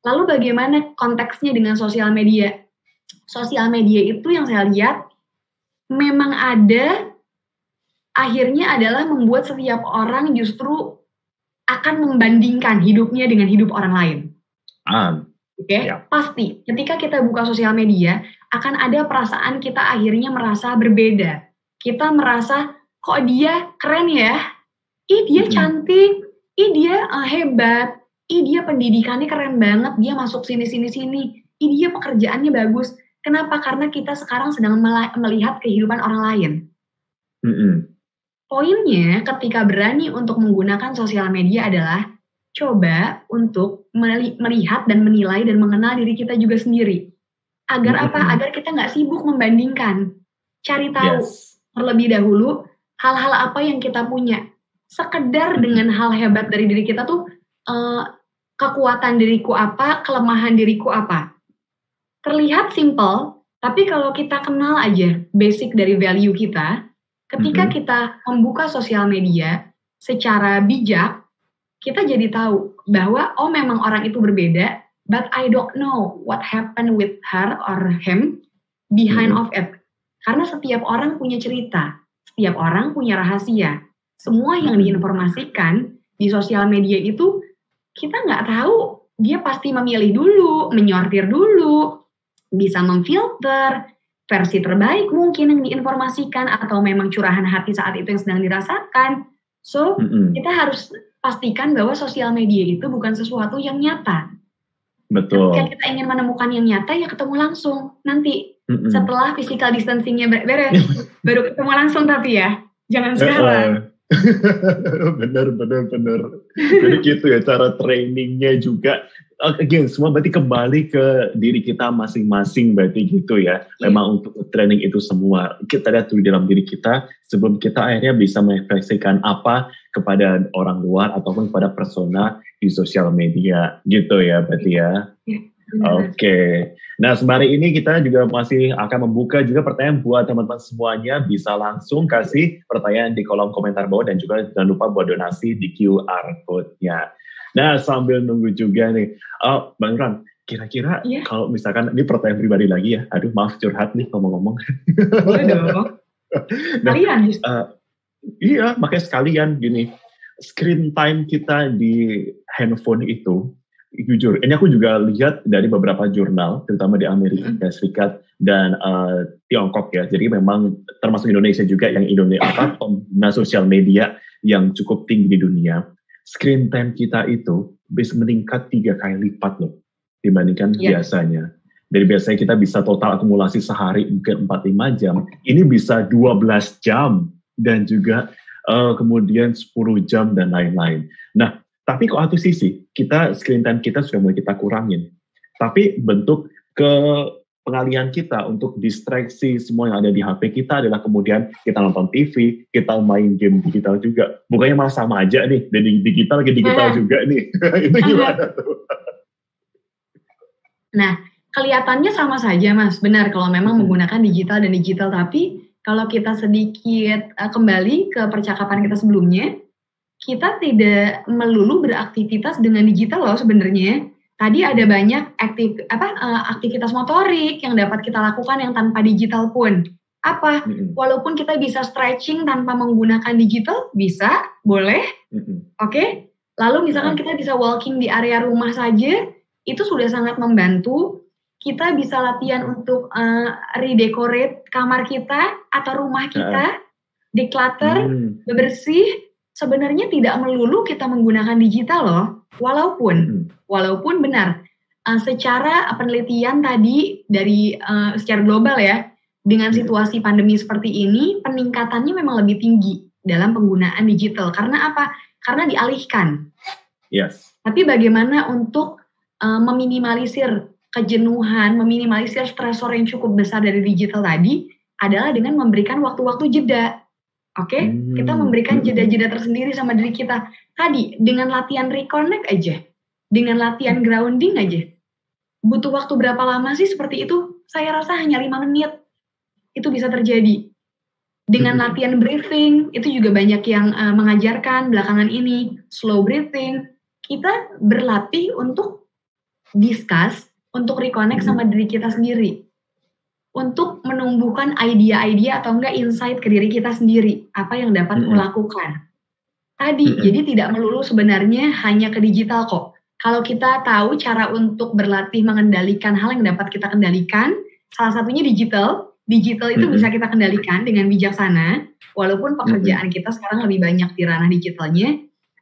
S2: Lalu bagaimana konteksnya dengan sosial media? Sosial media itu yang saya lihat memang ada, akhirnya adalah membuat setiap orang justru akan membandingkan hidupnya dengan hidup orang lain. Oke, pasti ketika kita buka sosial media akan ada perasaan kita akhirnya merasa berbeda. Kita merasa kok dia keren ya, dia cantik, dia hebat, dia pendidikannya keren banget, dia masuk sini, dia pekerjaannya bagus. Kenapa? Karena kita sekarang sedang melihat kehidupan orang lain. Poinnya ketika berani untuk menggunakan sosial media adalah coba untuk melihat dan menilai dan mengenal diri kita juga sendiri. Agar apa? Agar kita nggak sibuk membandingkan. Cari tahu terlebih dahulu hal-hal apa yang kita punya. Sekedar dengan hal hebat dari diri kita tuh, kekuatan diriku apa, kelemahan diriku apa. Terlihat simple, tapi kalau kita kenal aja basic dari value kita, ketika kita membuka sosial media secara bijak, kita jadi tahu bahwa memang orang itu berbeda, but I don't know what happened with her or him behind of it. Karena setiap orang punya cerita, setiap orang punya rahasia. Semua yang diinformasikan di sosial media itu, kita nggak tahu, dia pasti memilih dulu, menyortir dulu, bisa memfilter, versi terbaik mungkin yang diinformasikan, atau memang curahan hati saat itu yang sedang dirasakan. So, kita harus pastikan bahwa sosial media itu bukan sesuatu yang nyata.
S1: Betul.
S2: Ketika kita ingin menemukan yang nyata, ya ketemu langsung. Nanti, setelah physical distancing-nya beres, baru ketemu langsung tapi ya. Jangan sekarang.
S1: Bener. Jadi gitu ya cara trainingnya juga. Again, semua berarti kembali ke diri kita masing-masing berarti gitu ya. Memang untuk training itu semua kita lihat dulu dalam diri kita sebelum kita akhirnya bisa mengekspresikan apa kepada orang luar ataupun kepada persona di sosial media gitu ya berarti ya. Oke. Nah, sembari ini kita juga masih akan membuka juga pertanyaan buat teman-teman semuanya. Bisa langsung kasih pertanyaan di kolom komentar bawah dan juga jangan lupa buat donasi di QR code-nya. Nah, sambil nunggu juga nih, Bang Ran, kira-kira kalau misalkan, ini pertanyaan pribadi lagi ya, aduh maaf curhat nih ngomong-ngomong.
S2: Boleh dong. Sekalian
S1: iya, makanya sekalian gini, screen time kita di handphone itu, jujur, ini aku juga lihat dari beberapa jurnal, terutama di Amerika Serikat dan Tiongkok ya, jadi memang termasuk Indonesia juga, yang pengguna sosial media yang cukup tinggi di dunia. Screen time kita itu bisa meningkat 3 kali lipat loh dibandingkan biasanya. Dari biasanya kita bisa total akumulasi sehari mungkin 4-5 jam, ini bisa 12 jam dan juga kemudian 10 jam dan lain-lain. Nah, tapi kok satu sisi kita screen time kita sudah mulai kita kurangin. Tapi bentuk pengalihan kita untuk distraksi semua yang ada di HP kita adalah kemudian kita nonton TV, kita main game digital juga. Bukannya malah sama aja nih, dari digital ke digital juga nih. Itu gimana tuh?
S2: Nah, kelihatannya sama saja Mas, benar kalau memang menggunakan digital dan digital, tapi kalau kita sedikit kembali ke percakapan kita sebelumnya, kita tidak melulu beraktivitas dengan digital loh sebenarnya. Tadi ada banyak aktivitas motorik yang dapat kita lakukan yang tanpa digital pun. Apa? Walaupun kita bisa stretching tanpa menggunakan digital, bisa, boleh. Oke? Lalu misalkan kita bisa walking di area rumah saja, itu sudah sangat membantu. Kita bisa latihan untuk redecorate kamar kita atau rumah kita, declutter, bebersih. Sebenarnya tidak melulu kita menggunakan digital loh. Walaupun benar, secara penelitian tadi dari secara global ya, dengan situasi pandemi seperti ini, peningkatannya memang lebih tinggi dalam penggunaan digital. Karena apa? Karena dialihkan.
S1: Yes.
S2: Tapi bagaimana untuk meminimalisir kejenuhan, meminimalisir stresor yang cukup besar dari digital tadi, adalah dengan memberikan waktu-waktu jeda. Oke? Kita memberikan jeda-jeda tersendiri sama diri kita. Tadi, dengan latihan reconnect aja, dengan latihan grounding aja, butuh waktu berapa lama sih seperti itu? Saya rasa hanya 5 menit. Itu bisa terjadi. Dengan latihan breathing, itu juga banyak yang mengajarkan belakangan ini. Slow breathing. Kita berlatih untuk discuss, untuk reconnect sama diri kita sendiri. Untuk menumbuhkan ide-ide atau enggak insight ke diri kita sendiri. Apa yang dapat melakukan. Tadi, jadi tidak melulu sebenarnya hanya ke digital kok. Kalau kita tahu cara untuk berlatih mengendalikan hal yang dapat kita kendalikan, salah satunya digital. Digital itu bisa kita kendalikan dengan bijaksana, walaupun pekerjaan kita sekarang lebih banyak di ranah digitalnya.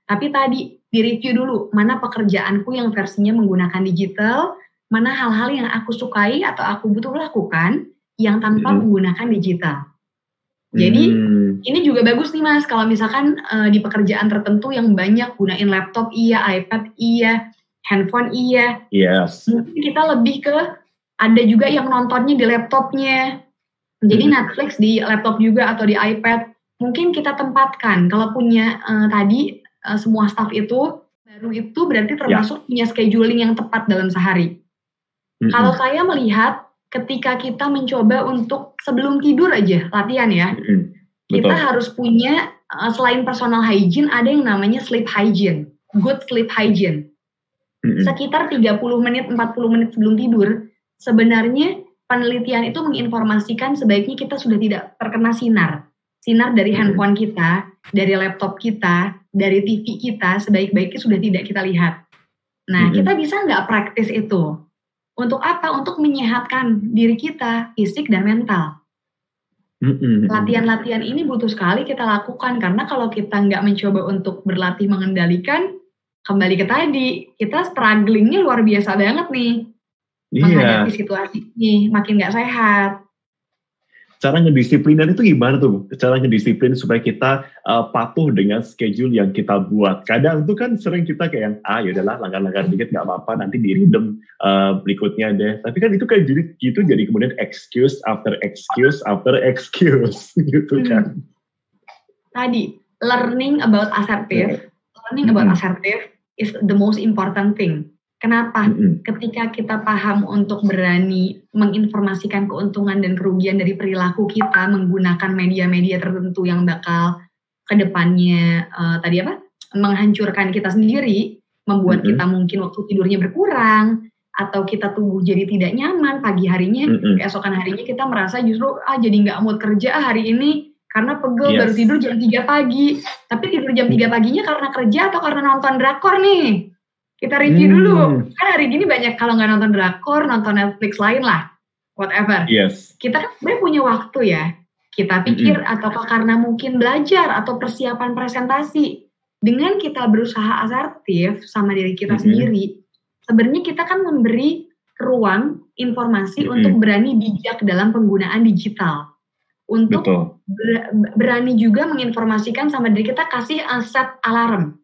S2: Tapi tadi, di-review dulu, mana pekerjaanku yang versinya menggunakan digital, mana hal-hal yang aku sukai atau aku butuh lakukan yang tanpa menggunakan digital. Jadi, ini juga bagus nih Mas, kalau misalkan di pekerjaan tertentu yang banyak gunain laptop iya, iPad iya, handphone iya.
S1: Yes.
S2: Mungkin kita lebih ke, ada juga yang nontonnya di laptopnya. Jadi Netflix di laptop juga atau di iPad. Mungkin kita tempatkan, kalau punya tadi semua staff itu, baru itu berarti termasuk punya scheduling yang tepat dalam sehari. Kalau saya melihat, ketika kita mencoba untuk sebelum tidur aja latihan ya, kita harus punya selain personal hygiene, ada yang namanya sleep hygiene, good sleep hygiene. Sekitar 30 menit, 40 menit sebelum tidur, sebenarnya penelitian itu menginformasikan sebaiknya kita sudah tidak terkena sinar. Sinar dari handphone kita, dari laptop kita, dari TV kita, sebaik-baiknya sudah tidak kita lihat. Nah, kita bisa nggak praktis itu? Untuk apa? Untuk menyehatkan diri kita, fisik dan mental. Latihan-latihan ini butuh sekali kita lakukan, karena kalau kita nggak mencoba untuk berlatih mengendalikan, kembali ke tadi, kita strugglingnya luar biasa banget nih. Menghadapi situasi ini, makin nggak sehat.
S1: Cara ngedisiplinin itu gimana tuh? Cara ngedisiplin supaya kita patuh dengan schedule yang kita buat. Kadang tuh kan sering kita kayak, yaudahlah langgar-langgar dikit nggak apa-apa, nanti diridem berikutnya deh. Tapi kan itu kan jadi kemudian excuse after excuse after excuse gitu kan.
S2: Tadi, learning about assertive is the most important thing. Kenapa? Ketika kita paham untuk berani menginformasikan keuntungan dan kerugian dari perilaku kita menggunakan media-media tertentu yang bakal kedepannya menghancurkan kita sendiri, membuat kita mungkin waktu tidurnya berkurang, atau kita tubuh jadi tidak nyaman pagi harinya, keesokan harinya kita merasa justru jadi nggak mood kerja hari ini karena pegel baru tidur jam 3 pagi. Tapi tidur jam 3 paginya karena kerja atau karena nonton drakor nih? Kita review dulu. Kan hari gini banyak kalau nggak nonton drakor, nonton Netflix lain lah. Whatever. Kita kan sebenarnya punya waktu ya. Kita pikir ataukah karena mungkin belajar atau persiapan presentasi. Dengan kita berusaha asertif sama diri kita sendiri, sebenarnya kita kan memberi ruang informasi untuk berani bijak dalam penggunaan digital. Untuk berani juga menginformasikan sama diri kita, kasih set alarm.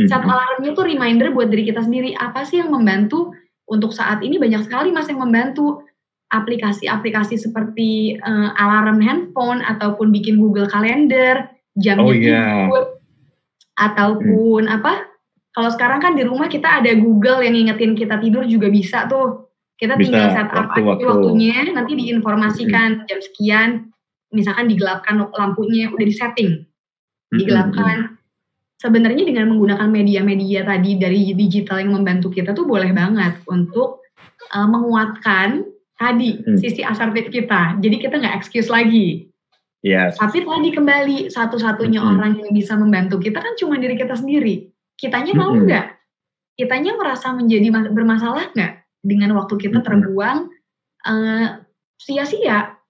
S2: Set alarmnya tuh reminder buat diri kita sendiri. Apa sih yang membantu? Untuk saat ini banyak sekali Mas yang membantu. aplikasi-aplikasi seperti alarm handphone ataupun bikin Google Calendar, jamnya tidur, ataupun kalau sekarang kan di rumah kita ada Google yang ngingetin kita tidur juga bisa tuh. Kita tinggal set up waktunya, nanti diinformasikan jam sekian, misalkan digelapkan lampunya, udah disetting, digelapkan. Sebenarnya dengan menggunakan media-media tadi dari digital yang membantu kita tuh boleh banget untuk menguatkan tadi sisi asertif kita. Jadi kita nggak excuse lagi.
S1: Yes.
S2: Tapi tadi kembali satu-satunya orang yang bisa membantu kita kan cuma diri kita sendiri. Kitanya mau nggak? Kitanya merasa menjadi bermasalah nggak dengan waktu kita terbuang sia-sia?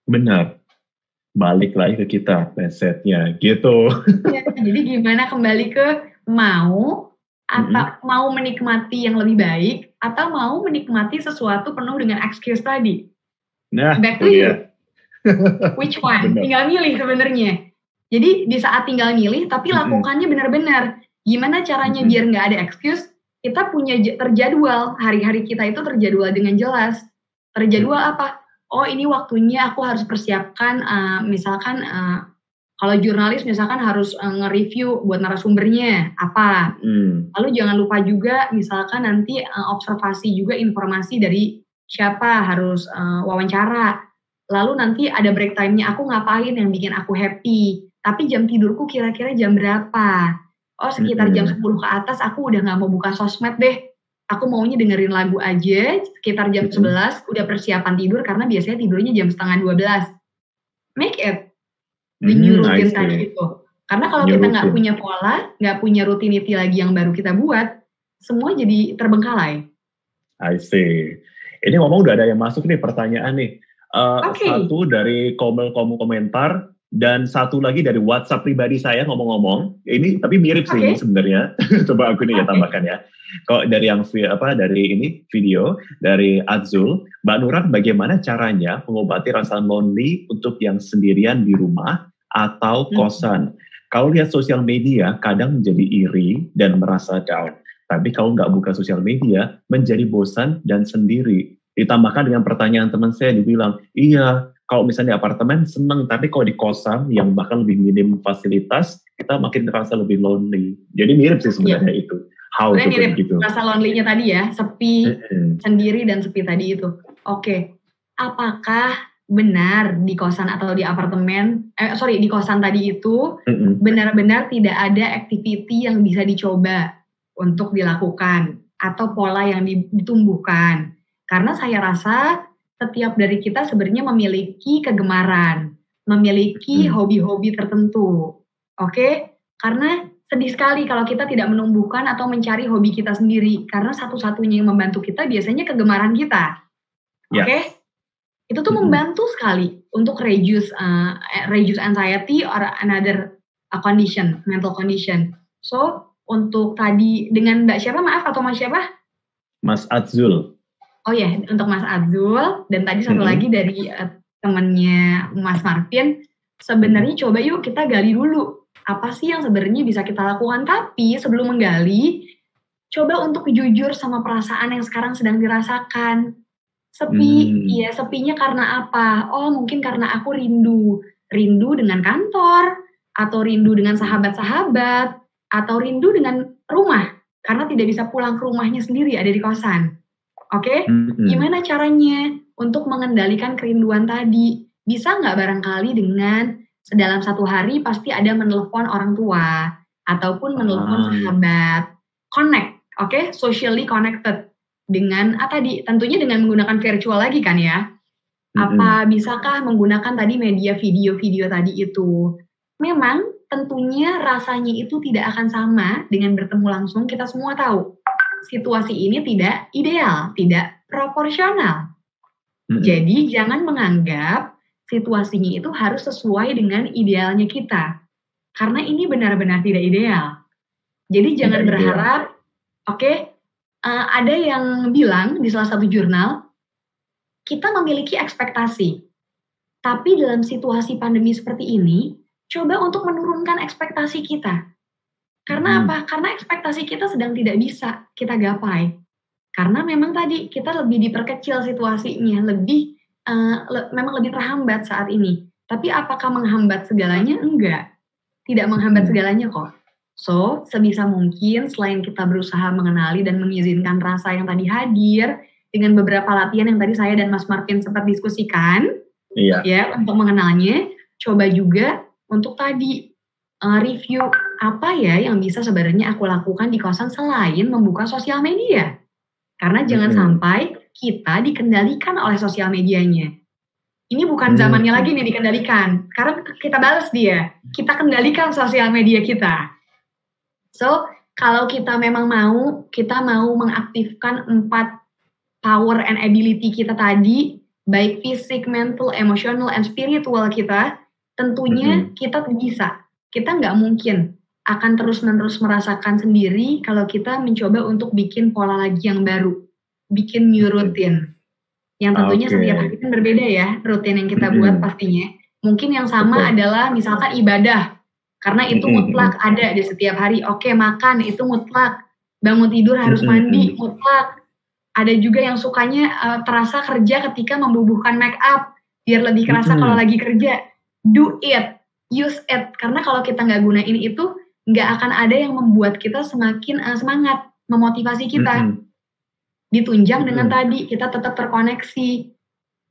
S1: Benar. Balik lagi ke kita mindsetnya gitu.
S2: Ya, jadi gimana kembali ke mau atau mau menikmati yang lebih baik atau mau menikmati sesuatu penuh dengan excuse tadi.
S1: Nah,
S2: back to you. Which one? Benar. Tinggal milih sebenarnya. Jadi di saat tinggal milih tapi lakukannya benar-benar. Gimana caranya biar nggak ada excuse? Kita punya terjadwal, hari-hari kita itu terjadwal dengan jelas. Terjadwal apa? Oh ini waktunya aku harus persiapkan, misalkan kalau jurnalis misalkan harus nge-review buat narasumbernya apa. Lalu jangan lupa juga misalkan nanti observasi juga informasi dari siapa harus wawancara. Lalu nanti ada break time-nya aku ngapain yang bikin aku happy. Tapi jam tidurku kira-kira jam berapa? Oh sekitar jam 10 ke atas aku udah gak mau buka sosmed deh. Aku maunya dengerin lagu aja, sekitar jam 11 udah persiapan tidur karena biasanya tidurnya jam 11:30. Make it the new routine tadi itu. Karena kalau kita nggak punya pola, nggak punya rutinitas lagi yang baru kita buat, semua jadi terbengkalai.
S1: I see. Ini ngomong udah ada yang masuk nih pertanyaan nih. Satu dari komentar dan satu lagi dari WhatsApp pribadi saya ngomong-ngomong. Ini tapi mirip sih ini sebenarnya. Coba aku nih ya tambahkan ya. Kok dari yang dari ini video dari Azul, Mbak Nuran bagaimana caranya mengobati rasa lonely untuk yang sendirian di rumah atau kosan? Kalau lihat sosial media kadang menjadi iri dan merasa down. Tapi kalau nggak buka sosial media menjadi bosan dan sendiri. Ditambahkan dengan pertanyaan teman saya dibilang, iya kalau misalnya di apartemen seneng, tapi kalau di kosan yang bahkan lebih minim fasilitas kita makin terasa lebih lonely. Jadi mirip sih sebenarnya itu.
S2: Sebenarnya mirip gitu. Rasa lonely-nya tadi ya, sepi, sendiri dan sepi tadi itu. Oke. Apakah benar di kosan atau di apartemen, di kosan tadi itu benar-benar tidak ada activity yang bisa dicoba untuk dilakukan atau pola yang ditumbuhkan? Karena saya rasa setiap dari kita sebenarnya memiliki kegemaran, memiliki hobi-hobi tertentu. Oke? Karena sedih sekali kalau kita tidak menumbuhkan atau mencari hobi kita sendiri. Karena satu-satunya yang membantu kita biasanya kegemaran kita. Oke? Itu tuh membantu sekali untuk reduce anxiety or another condition, mental condition. So, untuk tadi dengan Mbak siapa maaf atau Mas siapa?
S1: Mas Azul.
S2: Oh ya, untuk Mas Azul. Dan tadi satu lagi dari temannya Mas Martin. Sebenarnya coba yuk kita gali dulu. Apa sih yang sebenarnya bisa kita lakukan? Tapi sebelum menggali, coba untuk jujur sama perasaan yang sekarang sedang dirasakan. Sepi, ya sepinya karena apa? Oh mungkin karena aku rindu dengan kantor, atau rindu dengan sahabat-sahabat, atau rindu dengan rumah, karena tidak bisa pulang ke rumahnya sendiri, ada di kosan. Oke? Gimana caranya untuk mengendalikan kerinduan tadi? Bisa nggak barangkali dengan dalam satu hari pasti ada menelpon orang tua ataupun menelpon sahabat, connect, oke, socially connected dengan tadi tentunya dengan menggunakan virtual lagi kan ya. Apa bisakah menggunakan tadi media video-video tadi itu? Memang tentunya rasanya itu tidak akan sama dengan bertemu langsung. Kita semua tahu situasi ini tidak ideal, tidak proporsional. Jadi jangan menganggap situasinya itu harus sesuai dengan idealnya kita. Karena ini benar-benar tidak ideal. Jadi jangan berharap, ada yang bilang di salah satu jurnal, kita memiliki ekspektasi. Tapi dalam situasi pandemi seperti ini, coba untuk menurunkan ekspektasi kita. Karena apa? Karena ekspektasi kita sedang tidak bisa kita gapai. Karena memang tadi kita lebih diperkecil situasinya, memang lebih terhambat saat ini. Tapi apakah menghambat segalanya? Enggak. Tidak menghambat segalanya kok. So, sebisa mungkin selain kita berusaha mengenali dan mengizinkan rasa yang tadi hadir, dengan beberapa latihan yang tadi saya dan Mas Martin sempat diskusikan, ya, untuk mengenalnya, coba juga untuk tadi review apa ya yang bisa sebenarnya aku lakukan di kosan selain membuka sosial media. Karena jangan sampai kita dikendalikan oleh sosial medianya. Ini bukan zamannya lagi nih dikendalikan. Karena kita balas dia. Kita kendalikan sosial media kita. So, kalau kita memang kita mau mengaktifkan 4 power and ability kita tadi, baik fisik, mental, emotional, and spiritual kita, tentunya kita bisa. Kita nggak mungkin akan terus-menerus merasakan sendiri kalau kita mencoba untuk bikin pola lagi yang baru, bikin new routine. Yang tentunya setiap hari kan berbeda ya, rutin yang kita buat pastinya. Mungkin yang sama adalah misalkan ibadah, karena itu mutlak ada di setiap hari. Oke, makan itu mutlak, bangun tidur harus mandi, mutlak. Ada juga yang sukanya terasa kerja ketika membubuhkan make up, biar lebih kerasa kalau lagi kerja. Do it, use it, karena kalau kita nggak gunain itu, nggak akan ada yang membuat kita semakin semangat, memotivasi kita. Ditunjang dengan tadi, kita tetap terkoneksi.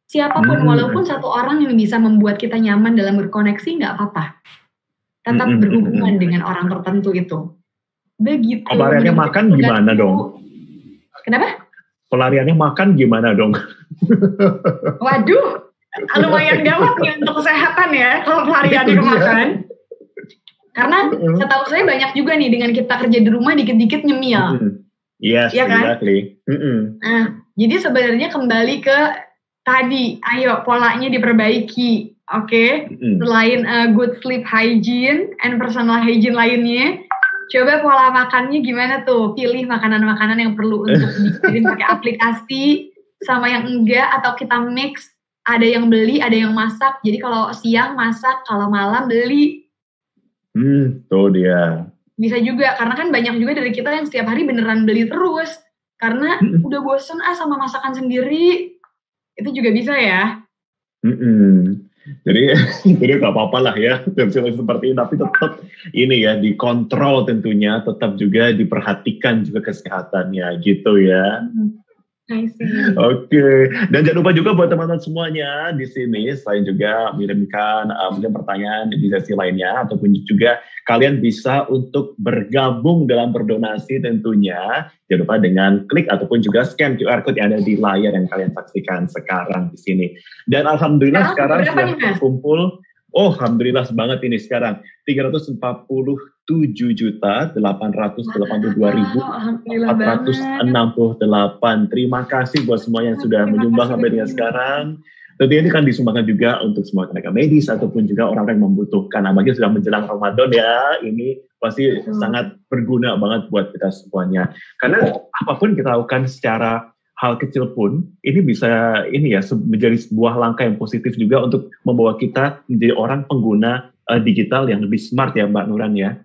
S2: Siapapun, walaupun satu orang yang bisa membuat kita nyaman dalam berkoneksi, nggak apa-apa. Tetap berhubungan dengan orang tertentu itu. Begitu.
S1: Pelariannya makan gimana dong?
S2: Kenapa?
S1: Pelariannya makan gimana dong?
S2: Waduh, lumayan gawat nih untuk kesehatan ya, kalau pelariannya makan. Karena setahu saya banyak juga nih dengan kita kerja di rumah dikit-dikit nyemil.
S1: Yes, ya kan? Exactly.
S2: Nah, jadi sebenarnya kembali ke tadi, ayo polanya diperbaiki, oke? Selain good sleep hygiene and personal hygiene lainnya, coba pola makannya gimana tuh? Pilih makanan-makanan yang perlu untuk dikirim pakai aplikasi, sama yang enggak, atau kita mix, ada yang beli, ada yang masak. Jadi kalau siang masak, kalau malam beli.
S1: Tuh dia.
S2: Bisa juga, karena kan banyak juga dari kita yang setiap hari beneran beli terus. Karena udah bosen sama masakan sendiri. Itu juga bisa ya.
S1: Jadi gak apa-apa lah ya, seperti ini. Tapi tetap ini ya, dikontrol tentunya. Tetap juga diperhatikan juga kesehatannya gitu ya. Oke. Dan jangan lupa juga buat teman-teman semuanya di sini, selain juga mengirimkan mungkin pertanyaan di sesi lainnya, ataupun juga kalian bisa untuk bergabung dalam berdonasi tentunya. Jangan lupa dengan klik ataupun juga scan QR code yang ada di layar yang kalian saksikan sekarang di sini. Dan alhamdulillah sekarang sudah terkumpul. Oh, alhamdulillah banget ini sekarang 347.882.468. Terima kasih buat semua yang sudah menyumbang sampai dengan sekarang. Tentunya ini kan disumbangkan juga untuk semua tenaga medis ataupun juga orang-orang yang membutuhkan. Apalagi sudah menjelang Ramadan ya, ini pasti sangat berguna banget buat kita semuanya. Karena apapun kita lakukan secara hal kecil pun ini bisa menjadi sebuah langkah yang positif juga untuk membawa kita menjadi orang pengguna digital yang lebih smart ya Mbak Nuran ya.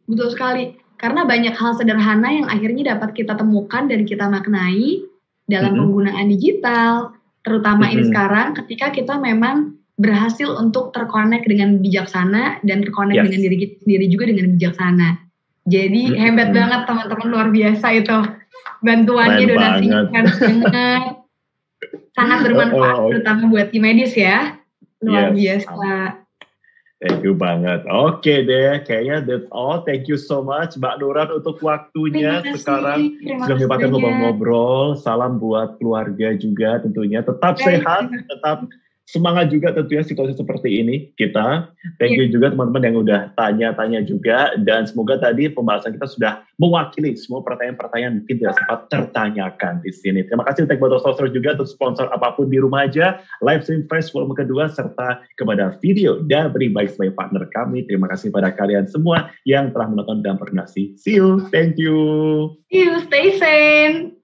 S2: Betul sekali. Karena banyak hal sederhana yang akhirnya dapat kita temukan dan kita maknai dalam penggunaan digital, terutama ini sekarang ketika kita memang berhasil untuk terkonek dengan bijaksana dan terkonek dengan diri kita sendiri juga dengan bijaksana. Jadi hebat banget teman-teman, luar biasa itu. Bantuannya, donasinya banget, sangat bermanfaat terutama buat tim medis ya, luar biasa.
S1: Thank you banget. Oke deh, kayaknya that's all. Thank you so much Mbak Nuran untuk waktunya sekarang sudah menyempatkan ngobrol-ngobrol. Salam buat keluarga juga tentunya. Tetap sehat, tetap semangat juga tentunya situasi seperti ini kita. Thank you juga teman-teman yang udah tanya-tanya juga, dan semoga tadi pembahasan kita sudah mewakili semua pertanyaan-pertanyaan mungkin tidak sempat tertanyakan di sini. Terima kasih untuk Botol Saucer juga untuk sponsor apapun di rumah aja, live stream Fresh volume kedua, serta kepada video dan Baik sebagai partner kami. Terima kasih pada kalian semua yang telah menonton dan berdonasi. See you, thank you.
S2: See you, stay sane.